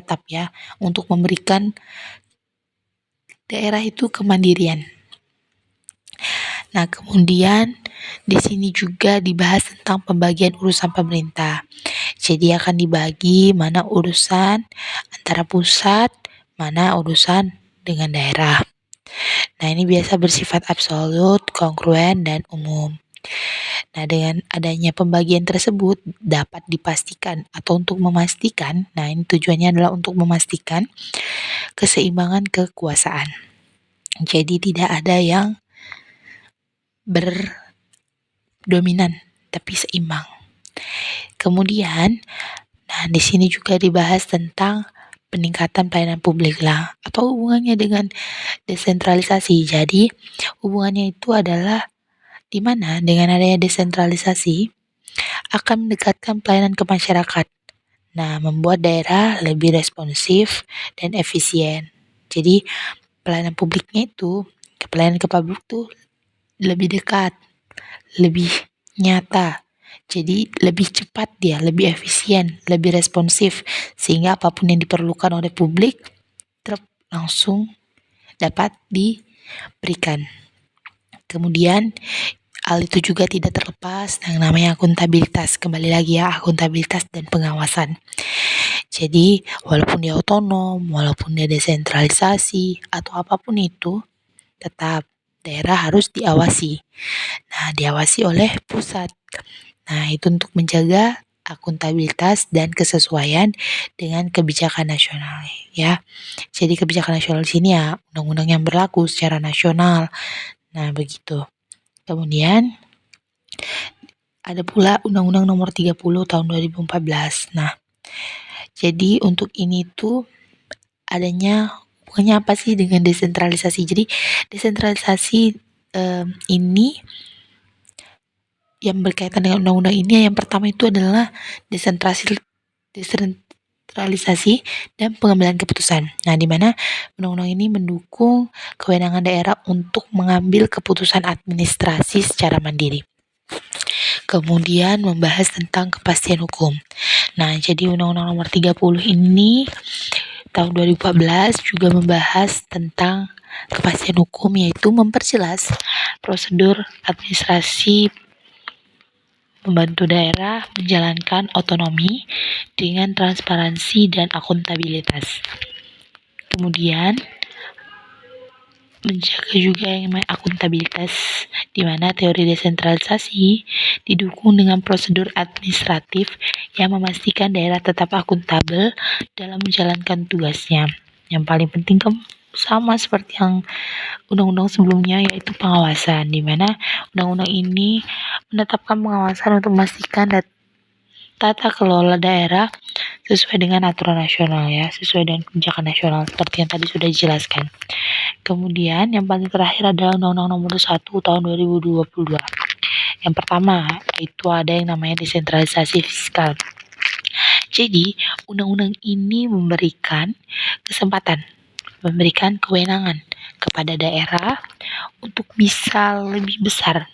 daerah itu kemandirian. Nah, kemudian di sini juga dibahas tentang pembagian urusan pemerintah. Jadi akan dibagi mana urusan antara pusat, mana urusan dengan daerah. Nah, ini biasa bersifat absolut, kongruen, dan umum. Nah, dengan adanya pembagian tersebut dapat dipastikan atau untuk memastikan, nah ini tujuannya adalah untuk memastikan keseimbangan kekuasaan. Jadi tidak ada yang berdominan, tapi seimbang. Kemudian, nah di sini juga dibahas tentang peningkatan pelayanan publik lah, atau hubungannya dengan desentralisasi. Jadi, hubungannya itu adalah di mana dengan adanya desentralisasi akan mendekatkan pelayanan ke masyarakat. Nah, membuat daerah lebih responsif dan efisien. Jadi, pelayanan publiknya itu, pelayanan ke publik tuh lebih dekat, lebih nyata. Jadi lebih cepat dia, lebih efisien, lebih responsif. Sehingga apapun yang diperlukan oleh publik langsung dapat diberikan. Kemudian hal itu juga tidak terlepas yang namanya akuntabilitas. Kembali lagi ya, akuntabilitas dan pengawasan. Jadi walaupun dia otonom, walaupun dia desentralisasi atau apapun itu, tetap daerah harus diawasi. Nah, diawasi oleh pusat. Nah, itu untuk menjaga akuntabilitas dan kesesuaian dengan kebijakan nasional ya. Jadi kebijakan nasional di sini ya undang-undang yang berlaku secara nasional. Nah, begitu. Kemudian ada pula Undang-Undang Nomor 30 Tahun 2014. Nah, jadi untuk ini tuh adanya hubungannya apa sih dengan desentralisasi? Jadi desentralisasi ini yang berkaitan dengan undang-undang ini yang pertama itu adalah desentralisasi dan pengambilan keputusan. Nah, di mana undang-undang ini mendukung kewenangan daerah untuk mengambil keputusan administrasi secara mandiri. Kemudian membahas tentang kepastian hukum. Nah, jadi Undang-Undang Nomor 30 ini tahun 2014 juga membahas tentang kepastian hukum, yaitu memperjelas prosedur administrasi membantu daerah menjalankan otonomi dengan transparansi dan akuntabilitas. Kemudian menjaga juga yang namanya akuntabilitas, di mana teori desentralisasi didukung dengan prosedur administratif yang memastikan daerah tetap akuntabel dalam menjalankan tugasnya. Yang paling penting sama seperti yang undang-undang sebelumnya, yaitu pengawasan, di mana undang-undang ini menetapkan pengawasan untuk memastikan tata kelola daerah sesuai dengan aturan nasional ya, sesuai dengan kebijakan nasional seperti yang tadi sudah dijelaskan. Kemudian yang paling terakhir adalah Undang-Undang Nomor 1 Tahun 2022. Yang pertama itu ada yang namanya desentralisasi fiskal. Jadi undang-undang ini memberikan kesempatan, memberikan kewenangan kepada daerah untuk bisa lebih besar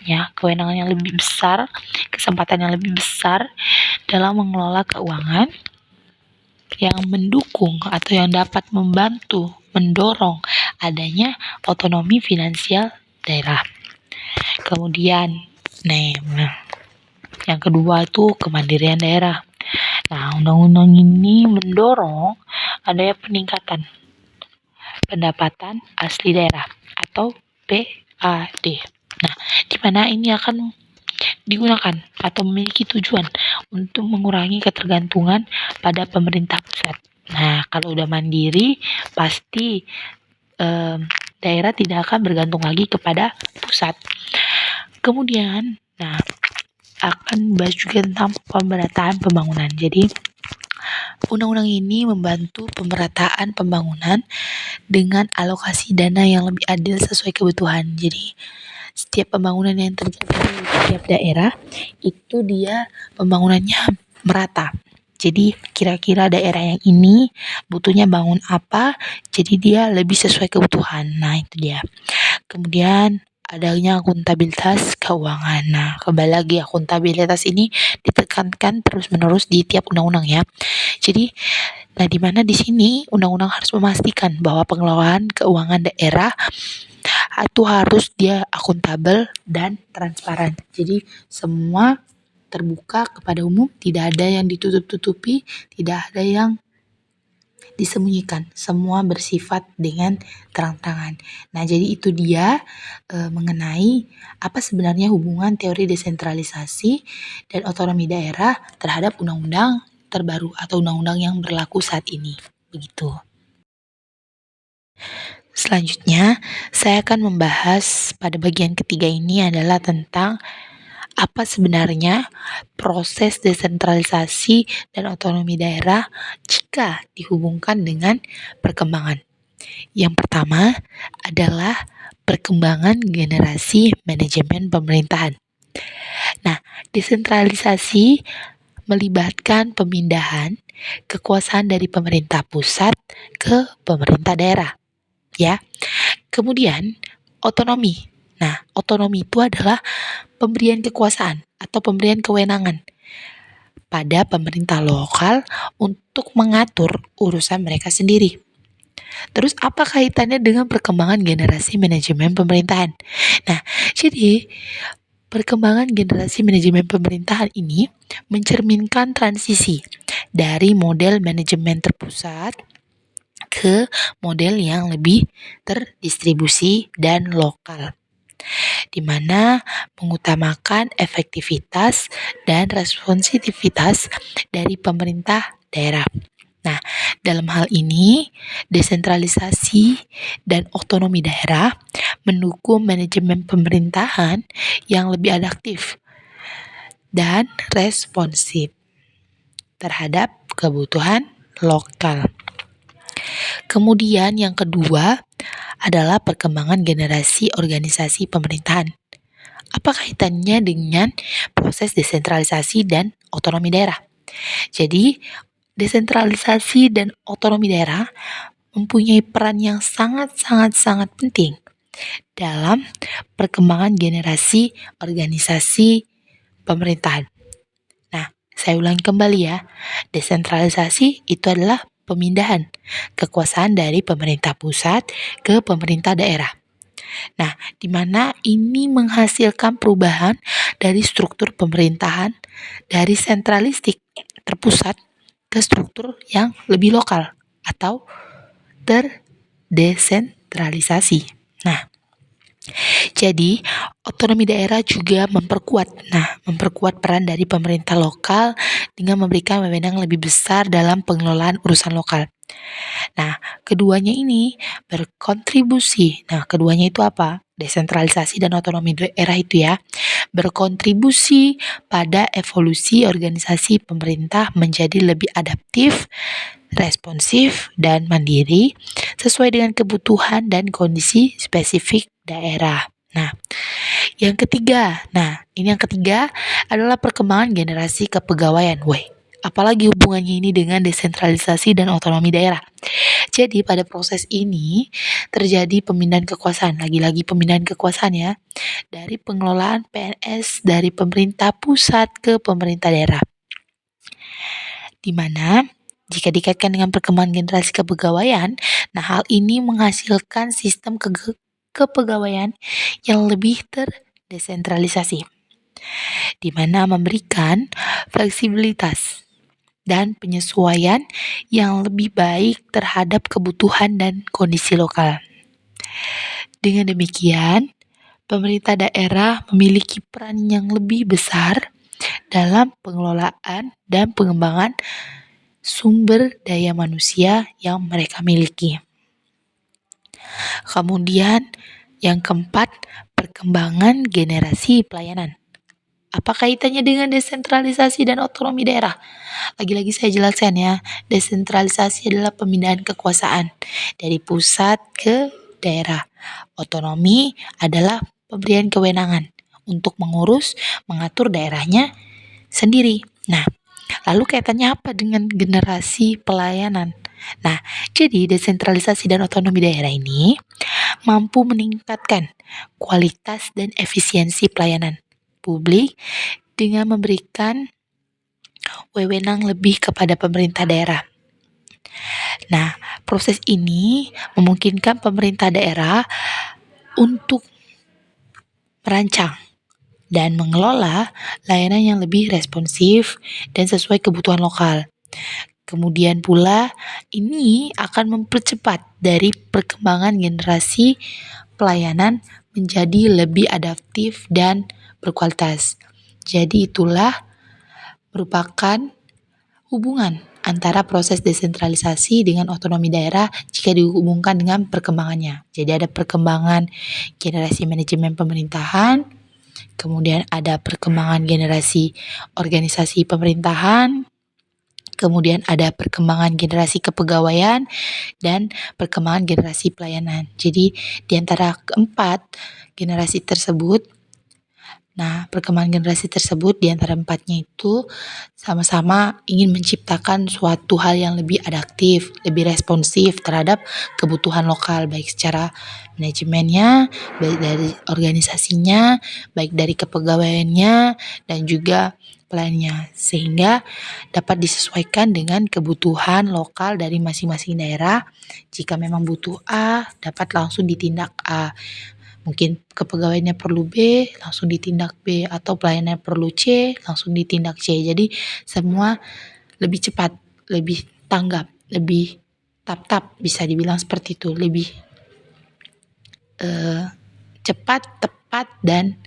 ya, kewenangan yang lebih besar, kesempatan yang lebih besar dalam mengelola keuangan yang mendukung atau yang dapat membantu mendorong adanya otonomi finansial daerah. Kemudian, yang kedua itu kemandirian daerah. Nah, undang-undang ini mendorong adanya peningkatan pendapatan asli daerah atau PAD. Nah, di mana ini akan digunakan atau memiliki tujuan untuk mengurangi ketergantungan pada pemerintah pusat. Nah, kalau udah mandiri, pasti daerah tidak akan bergantung lagi kepada pusat. Kemudian, akan bahas juga tentang pemerataan pembangunan. Jadi, undang-undang ini membantu pemerataan pembangunan dengan alokasi dana yang lebih adil sesuai kebutuhan. Jadi, setiap pembangunan yang terjadi di setiap daerah itu dia pembangunannya merata. Jadi kira-kira daerah yang ini butuhnya bangun apa, jadi dia lebih sesuai kebutuhan. Nah, itu dia. Kemudian adanya akuntabilitas keuangan. Nah, kembali lagi akuntabilitas ini ditekankan terus-menerus di tiap undang-undang ya. Jadi, di mana di sini undang-undang harus memastikan bahwa pengelolaan keuangan daerah itu harus dia akuntabel dan transparan. Jadi semua terbuka kepada umum, tidak ada yang ditutup-tutupi, tidak ada yang disembunyikan, semua bersifat dengan terang-terangan. Nah, jadi itu dia mengenai apa sebenarnya hubungan teori desentralisasi dan otonomi daerah terhadap undang-undang terbaru atau undang-undang yang berlaku saat ini. Begitu. Selanjutnya, saya akan membahas pada bagian ketiga ini adalah tentang apa sebenarnya proses desentralisasi dan otonomi daerah jika dihubungkan dengan perkembangan. Yang pertama adalah perkembangan generasi manajemen pemerintahan. Nah, desentralisasi melibatkan pemindahan kekuasaan dari pemerintah pusat ke pemerintah daerah, ya. Kemudian otonomi. Nah, otonomi itu adalah pemberian kekuasaan atau pemberian kewenangan pada pemerintah lokal untuk mengatur urusan mereka sendiri. Terus apa kaitannya dengan perkembangan generasi manajemen pemerintahan? Nah, jadi perkembangan generasi manajemen pemerintahan ini mencerminkan transisi dari model manajemen terpusat ke model yang lebih terdistribusi dan lokal, di mana mengutamakan efektivitas dan responsivitas dari pemerintah daerah. Nah, dalam hal ini, desentralisasi dan otonomi daerah mendukung manajemen pemerintahan yang lebih adaptif dan responsif terhadap kebutuhan lokal. Kemudian yang kedua adalah perkembangan generasi organisasi pemerintahan. Apa kaitannya dengan proses desentralisasi dan otonomi daerah? Jadi, desentralisasi dan otonomi daerah mempunyai peran yang sangat penting dalam perkembangan generasi organisasi pemerintahan. Nah, saya ulangi kembali ya. Desentralisasi itu adalah pemindahan kekuasaan dari pemerintah pusat ke pemerintah daerah. Nah, di mana ini menghasilkan perubahan dari struktur pemerintahan dari sentralistik terpusat ke struktur yang lebih lokal atau terdesentralisasi. Nah, jadi otonomi daerah juga memperkuat peran dari pemerintah lokal dengan memberikan wewenang lebih besar dalam pengelolaan urusan lokal. Nah, keduanya ini berkontribusi. Nah, keduanya itu apa? Desentralisasi dan otonomi daerah itu ya, berkontribusi pada evolusi organisasi pemerintah menjadi lebih adaptif, responsif, dan mandiri sesuai dengan kebutuhan dan kondisi spesifik daerah. Nah, yang ketiga adalah perkembangan generasi kepegawaian. Apalagi hubungannya ini dengan desentralisasi dan otonomi daerah. Jadi pada proses ini terjadi pemindahan kekuasaan, lagi-lagi pemindahan kekuasaan ya, dari pengelolaan PNS dari pemerintah pusat ke pemerintah daerah. Di mana jika dikaitkan dengan perkembangan generasi kepegawaian, nah hal ini menghasilkan sistem kepegawaian yang lebih terdesentralisasi, di mana memberikan fleksibilitas dan penyesuaian yang lebih baik terhadap kebutuhan dan kondisi lokal. Dengan demikian, pemerintah daerah memiliki peran yang lebih besar dalam pengelolaan dan pengembangan sumber daya manusia yang mereka miliki. Kemudian, yang keempat, perkembangan generasi pelayanan. Apa kaitannya dengan desentralisasi dan otonomi daerah? Lagi-lagi saya jelaskan ya, desentralisasi adalah pemindahan kekuasaan dari pusat ke daerah. Otonomi adalah pemberian kewenangan untuk mengatur daerahnya sendiri. Nah, lalu kaitannya apa dengan generasi pelayanan? Nah, jadi desentralisasi dan otonomi daerah ini mampu meningkatkan kualitas dan efisiensi pelayanan publik dengan memberikan wewenang lebih kepada pemerintah daerah. Nah, proses ini memungkinkan pemerintah daerah untuk merancang dan mengelola layanan yang lebih responsif dan sesuai kebutuhan lokal. Kemudian pula ini akan mempercepat dari perkembangan generasi pelayanan menjadi lebih adaptif dan berkualitas. Jadi itulah merupakan hubungan antara proses desentralisasi dengan otonomi daerah jika dihubungkan dengan perkembangannya. Jadi ada perkembangan generasi manajemen pemerintahan, kemudian ada perkembangan generasi organisasi pemerintahan, kemudian ada perkembangan generasi kepegawaian, dan perkembangan generasi pelayanan. Jadi di antara keempat generasi tersebut, perkembangan generasi tersebut di antara empatnya itu sama-sama ingin menciptakan suatu hal yang lebih adaptif, lebih responsif terhadap kebutuhan lokal, baik secara manajemennya, baik dari organisasinya, baik dari kepegawaiannya, dan juga pelayannya, sehingga dapat disesuaikan dengan kebutuhan lokal dari masing-masing daerah. Jika memang butuh A, dapat langsung ditindak A. Mungkin kepegawaiannya perlu B, langsung ditindak B, atau pelayanannya perlu C, langsung ditindak C. Jadi semua lebih cepat, lebih tanggap, lebih tap-tap, bisa dibilang seperti itu, lebih cepat, tepat, dan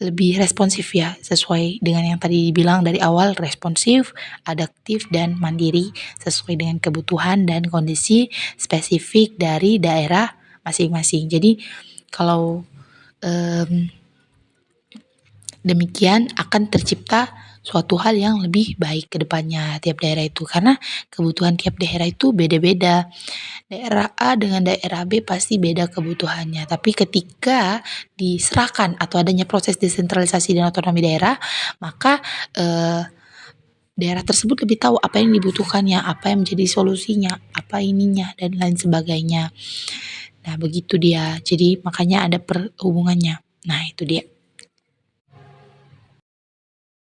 lebih responsif ya, sesuai dengan yang tadi dibilang dari awal, responsif, adaptif, dan mandiri sesuai dengan kebutuhan dan kondisi spesifik dari daerah masing-masing. Jadi kalau demikian akan tercipta suatu hal yang lebih baik ke depannya tiap daerah itu, karena kebutuhan tiap daerah itu beda-beda. Daerah A dengan daerah B pasti beda kebutuhannya, tapi ketika diserahkan atau adanya proses desentralisasi dan otonomi daerah, maka daerah tersebut lebih tahu apa yang dibutuhkannya, apa yang menjadi solusinya, apa ininya, dan lain sebagainya. Nah, begitu dia. Jadi makanya ada perhubungannya. Nah, itu dia.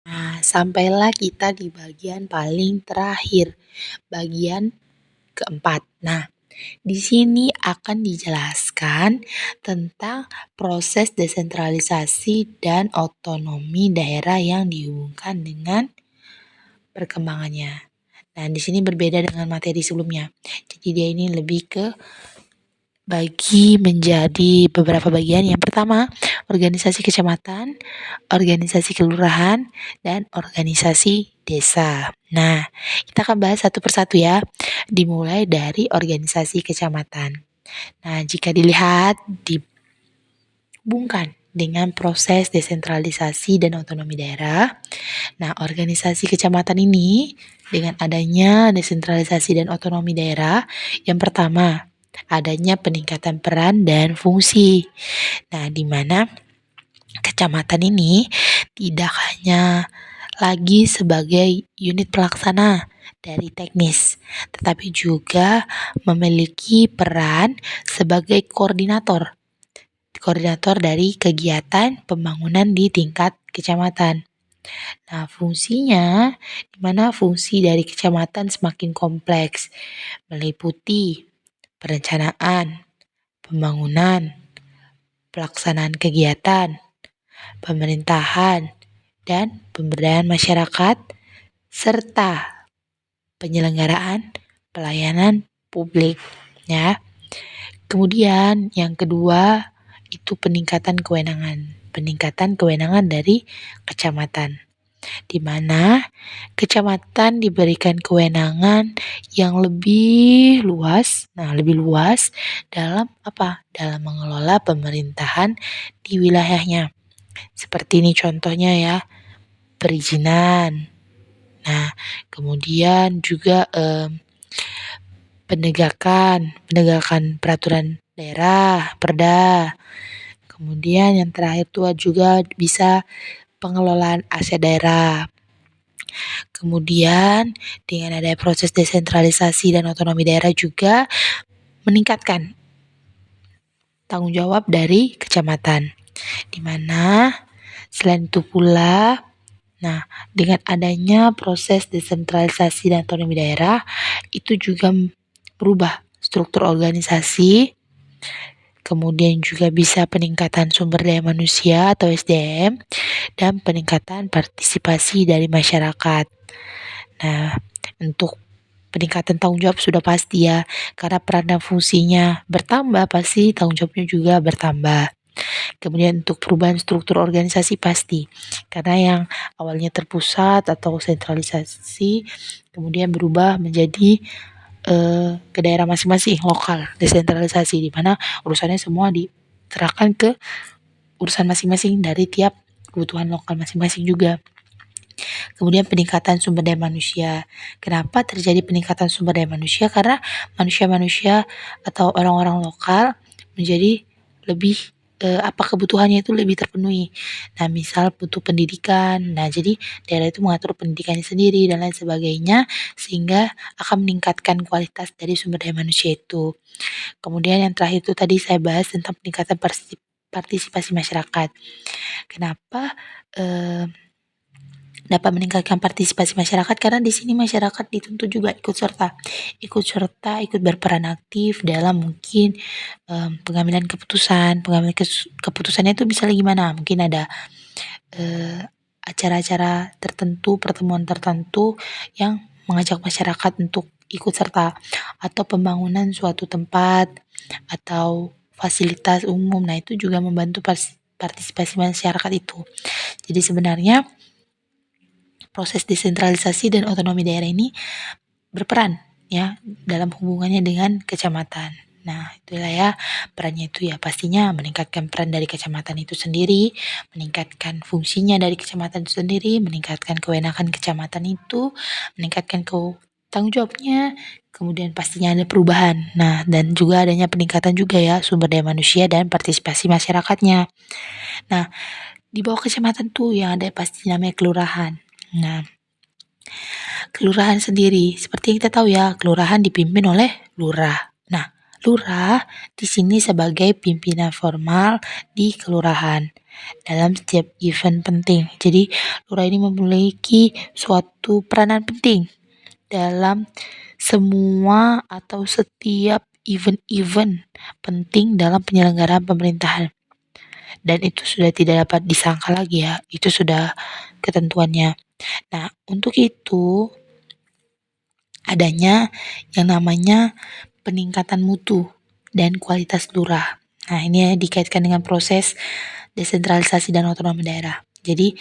Nah, sampailah kita di bagian paling terakhir, bagian keempat. Nah, di sini akan dijelaskan tentang proses desentralisasi dan otonomi daerah yang dihubungkan dengan perkembangannya. Nah, di sini berbeda dengan materi sebelumnya. Jadi dia ini lebih ke bagi menjadi beberapa bagian. Yang pertama, organisasi kecamatan, organisasi kelurahan, dan organisasi desa. Nah, kita akan bahas satu persatu ya, dimulai dari organisasi kecamatan. Nah, jika dilihat dihubungkan dengan proses desentralisasi dan otonomi daerah, nah organisasi kecamatan ini dengan adanya desentralisasi dan otonomi daerah, yang pertama adanya peningkatan peran dan fungsi. Nah, di mana kecamatan ini tidak hanya lagi sebagai unit pelaksana dari teknis, tetapi juga memiliki peran sebagai koordinator dari kegiatan pembangunan di tingkat kecamatan. Nah, fungsinya, di mana fungsi dari kecamatan semakin kompleks, meliputi perencanaan, pembangunan, pelaksanaan kegiatan, pemerintahan, dan pemberdayaan masyarakat, serta penyelenggaraan pelayanan publik. Ya. Kemudian yang kedua itu peningkatan kewenangan dari kecamatan, di mana kecamatan diberikan kewenangan yang lebih luas, dalam apa? Dalam mengelola pemerintahan di wilayahnya. Seperti ini contohnya ya, perizinan. Nah, kemudian juga penegakan peraturan daerah, Perda. Kemudian yang terakhir itu juga bisa pengelolaan aset daerah. Kemudian dengan adanya proses desentralisasi dan otonomi daerah juga meningkatkan tanggung jawab dari kecamatan. Di mana selain itu pula, dengan adanya proses desentralisasi dan otonomi daerah, itu juga berubah struktur organisasi Kemudian juga bisa peningkatan sumber daya manusia atau SDM dan peningkatan partisipasi dari masyarakat. Nah, untuk peningkatan tanggung jawab sudah pasti ya, karena peran dan fungsinya bertambah, pasti tanggung jawabnya juga bertambah. Kemudian untuk perubahan struktur organisasi pasti, karena yang awalnya terpusat atau sentralisasi, kemudian berubah menjadi ke daerah masing-masing, lokal, desentralisasi, di mana urusannya semua diserahkan ke urusan masing-masing dari tiap kebutuhan lokal masing-masing juga. Kemudian peningkatan sumber daya manusia. Kenapa terjadi peningkatan sumber daya manusia? Karena manusia-manusia atau orang-orang lokal menjadi lebih kebutuhannya itu lebih terpenuhi. Nah, misal butuh pendidikan. Nah, jadi daerah itu mengatur pendidikannya sendiri dan lain sebagainya sehingga akan meningkatkan kualitas dari sumber daya manusia itu. Kemudian yang terakhir itu tadi saya bahas tentang peningkatan partisipasi masyarakat. Kenapa dapat meningkatkan partisipasi masyarakat? Karena di sini masyarakat dituntut juga ikut berperan aktif dalam mungkin pengambilan keputusan. Keputusannya itu misalnya gimana? Mungkin ada acara-acara tertentu, pertemuan tertentu yang mengajak masyarakat untuk ikut serta, atau pembangunan suatu tempat atau fasilitas umum. Nah, itu juga membantu partisipasi masyarakat itu. Jadi sebenarnya proses desentralisasi dan otonomi daerah ini berperan ya dalam hubungannya dengan kecamatan. Nah, itulah ya perannya itu ya, pastinya meningkatkan peran dari kecamatan itu sendiri, meningkatkan fungsinya dari kecamatan itu sendiri, meningkatkan kewenangan kecamatan itu, meningkatkan tanggung jawabnya, kemudian pastinya ada perubahan. Nah, dan juga adanya peningkatan juga ya sumber daya manusia dan partisipasi masyarakatnya. Nah, di bawah kecamatan tuh yang ada pasti namanya kelurahan. Nah, kelurahan sendiri, seperti yang kita tahu ya, kelurahan dipimpin oleh lurah. Nah, lurah di sini sebagai pimpinan formal di kelurahan dalam setiap event penting. Jadi, lurah ini memiliki suatu peranan penting dalam semua atau setiap event-event penting dalam penyelenggaraan pemerintahan. Dan itu sudah tidak dapat disangka lagi ya, itu sudah ketentuannya. Nah, untuk itu adanya yang namanya peningkatan mutu dan kualitas lurah. Nah, ini dikaitkan dengan proses desentralisasi dan otonomi daerah. Jadi,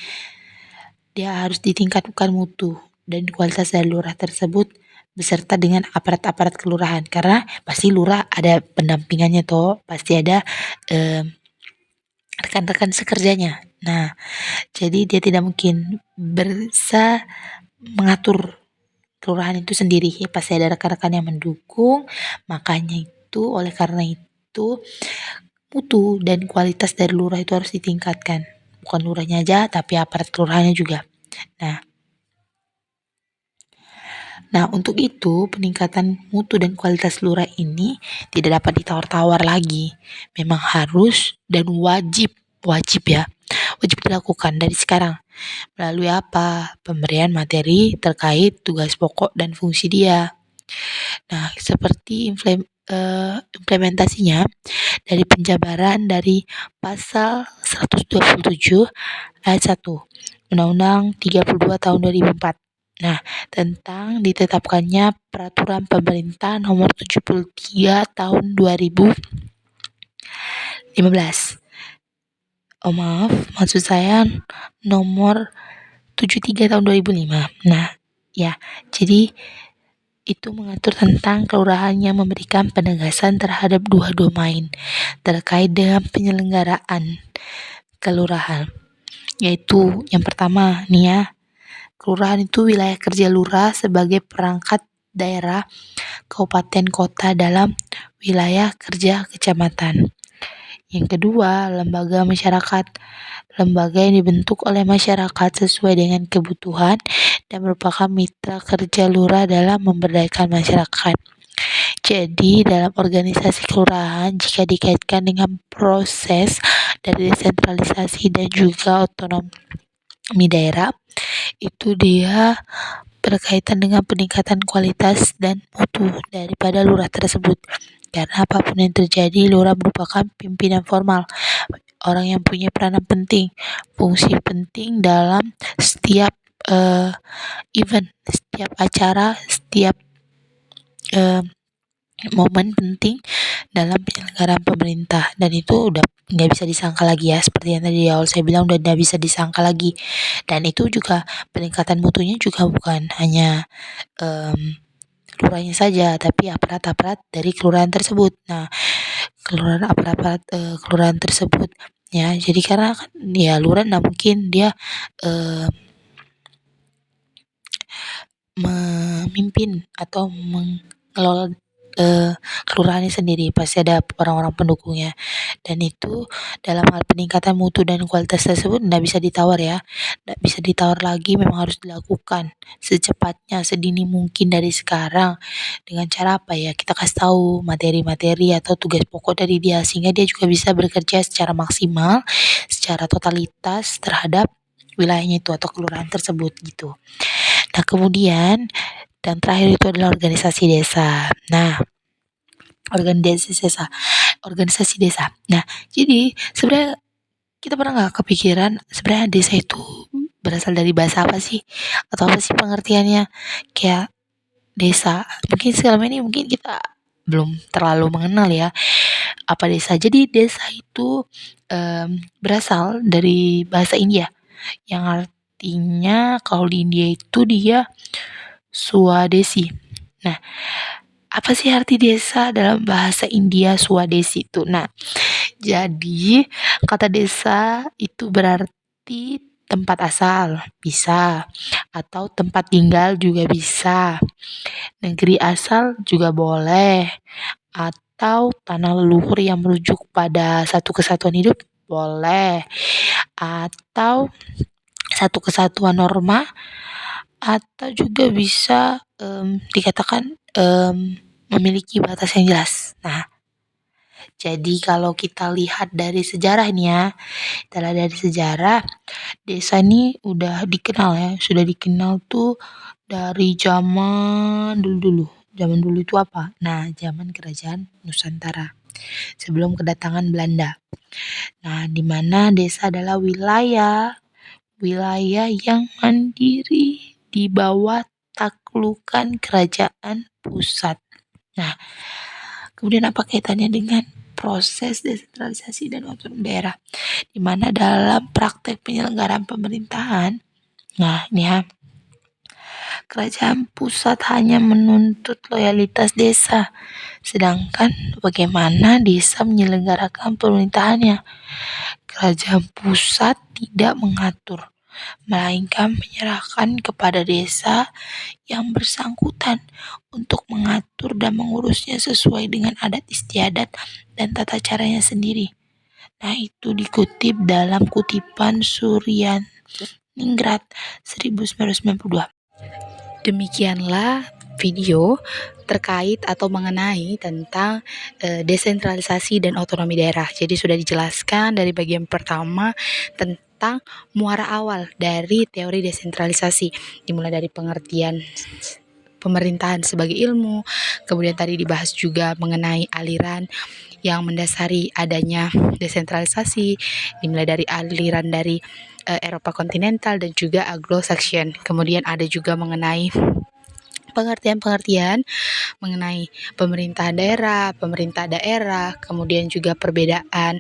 dia harus ditingkatkan mutu dan kualitas dari lurah tersebut beserta dengan aparat-aparat kelurahan, karena pasti lurah ada pendampingannya toh, pasti ada rekan-rekan sekerjanya. Nah, jadi dia tidak mungkin bisa mengatur kelurahan itu sendiri, ya pasti ada rekan-rekan yang mendukung. Makanya itu, oleh karena itu mutu dan kualitas dari lurah itu harus ditingkatkan, bukan lurahnya aja tapi aparat kelurahannya juga. Nah, untuk itu peningkatan mutu dan kualitas lurah ini tidak dapat ditawar-tawar lagi, memang harus dan wajib ya, wajib dilakukan dari sekarang. Melalui apa? Pemberian materi terkait tugas pokok dan fungsi dia. Nah, seperti implementasinya dari penjabaran dari pasal 127 ayat 1 Undang-Undang 32 tahun 2004. Nah, tentang ditetapkannya peraturan pemerintah nomor 73 tahun 2015. Oh maaf, maksud saya nomor 73 tahun 2005. Nah, ya, jadi itu mengatur tentang kelurahan yang memberikan penegasan terhadap dua domain terkait dengan penyelenggaraan kelurahan. Yaitu yang pertama nih ya, kelurahan itu wilayah kerja lurah sebagai perangkat daerah kabupaten kota dalam wilayah kerja kecamatan. Yang kedua, lembaga masyarakat. Lembaga yang dibentuk oleh masyarakat sesuai dengan kebutuhan dan merupakan mitra kerja lurah dalam memberdayakan masyarakat. Jadi, dalam organisasi kelurahan, jika dikaitkan dengan proses dari desentralisasi dan juga otonomi daerah, itu dia berkaitan dengan peningkatan kualitas dan mutu daripada lurah tersebut. karena apapun yang terjadi, lurah merupakan pimpinan formal, orang yang punya peranan penting, fungsi penting dalam setiap event, setiap acara, setiap momen penting dalam penyelenggaraan pemerintah, dan itu udah nggak bisa disangka lagi ya, seperti yang tadi di awal saya bilang udah nggak bisa disangka lagi. Dan itu juga peningkatan mutunya juga bukan hanya lurahnya saja, tapi aparat-aparat dari kelurahan tersebut. Nah, aparat-aparat kelurahan tersebut ya, jadi karena kan ya lurah nggak mungkin dia memimpin atau mengelola kelurahannya sendiri, pasti ada orang-orang pendukungnya, dan itu dalam hal peningkatan mutu dan kualitas tersebut nggak bisa ditawar ya, nggak bisa ditawar lagi, memang harus dilakukan secepatnya, sedini mungkin dari sekarang. Dengan cara apa ya, kita kasih tahu materi-materi atau tugas pokok dari dia, sehingga dia juga bisa bekerja secara maksimal, secara totalitas terhadap wilayahnya itu atau kelurahan tersebut gitu. Nah, kemudian dan terakhir itu adalah organisasi desa. Nah, organisasi desa. Nah, jadi sebenarnya kita pernah nggak kepikiran sebenarnya desa itu berasal dari bahasa apa sih? Atau apa sih pengertiannya? Kayak desa. Mungkin selama ini mungkin kita belum terlalu mengenal ya apa desa. Jadi desa itu berasal dari bahasa India yang artinya kalau di India itu dia Swadesi. Nah, apa sih arti desa dalam bahasa India Swadesi itu? Nah, jadi kata desa itu berarti tempat asal, bisa, atau tempat tinggal juga bisa. Negeri asal juga boleh, atau tanah leluhur yang merujuk pada satu kesatuan hidup boleh, atau satu kesatuan norma, atau juga bisa dikatakan memiliki batas yang jelas. Nah, jadi kalau kita lihat dari sejarah nih ya, desa ini udah dikenal ya, sudah dikenal tuh dari zaman dulu-dulu. Zaman dulu itu apa? Nah, zaman kerajaan Nusantara sebelum kedatangan Belanda. Nah, di mana desa adalah wilayah yang mandiri di bawah taklukan kerajaan pusat. Nah, kemudian apa kaitannya dengan proses desentralisasi dan otonomi daerah? Di mana dalam praktek penyelenggaraan pemerintahan, nah ini ya, kerajaan pusat hanya menuntut loyalitas desa, sedangkan bagaimana desa menyelenggarakan pemerintahannya, kerajaan pusat tidak mengatur, melainkan menyerahkan kepada desa yang bersangkutan untuk mengatur dan mengurusnya sesuai dengan adat istiadat dan tata caranya sendiri. Nah, itu dikutip dalam kutipan Suryaningrat 1992. Demikianlah video terkait atau mengenai tentang desentralisasi dan otonomi daerah. Jadi sudah dijelaskan dari bagian pertama tentang muara awal dari teori desentralisasi, dimulai dari pengertian pemerintahan sebagai ilmu, kemudian tadi dibahas juga mengenai aliran yang mendasari adanya desentralisasi, dimulai dari aliran dari Eropa kontinental dan juga Anglo-Saxon. Kemudian ada juga mengenai pengertian-pengertian mengenai pemerintah daerah, kemudian juga perbedaan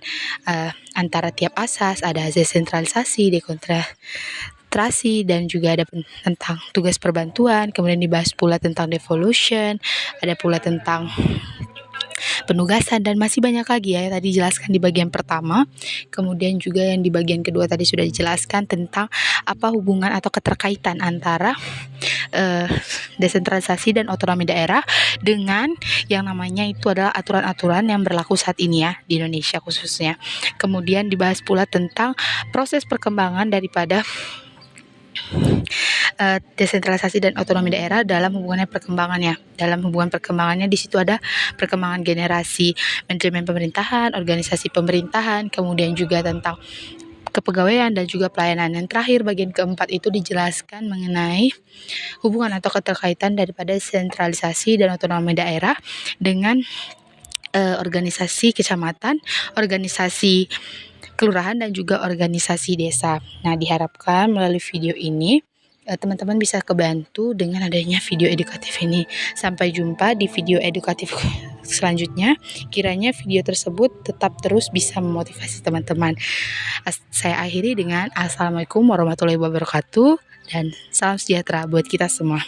antara tiap asas, ada desentralisasi, dekonsentrasi, dan juga ada tentang tugas perbantuan, kemudian dibahas pula tentang devolution, ada pula tentang penugasan, dan masih banyak lagi ya tadi dijelaskan di bagian pertama. Kemudian juga yang di bagian kedua tadi sudah dijelaskan tentang apa hubungan atau keterkaitan antara desentralisasi dan otonomi daerah dengan yang namanya itu adalah aturan-aturan yang berlaku saat ini ya di Indonesia khususnya. Kemudian dibahas pula tentang proses perkembangan daripada desentralisasi dan otonomi daerah dalam hubungan perkembangannya di situ ada perkembangan generasi manajemen pemerintahan, organisasi pemerintahan, kemudian juga tentang kepegawaian dan juga pelayanan. Yang terakhir bagian keempat itu dijelaskan mengenai hubungan atau keterkaitan daripada sentralisasi dan otonomi daerah dengan organisasi kecamatan, organisasi kelurahan, dan juga organisasi desa. Nah, diharapkan melalui video ini teman-teman bisa kebantu dengan adanya video edukatif ini. Sampai jumpa di video edukatif selanjutnya. Kiranya video tersebut tetap terus bisa memotivasi teman-teman. Saya akhiri dengan Assalamualaikum warahmatullahi wabarakatuh dan salam sejahtera buat kita semua.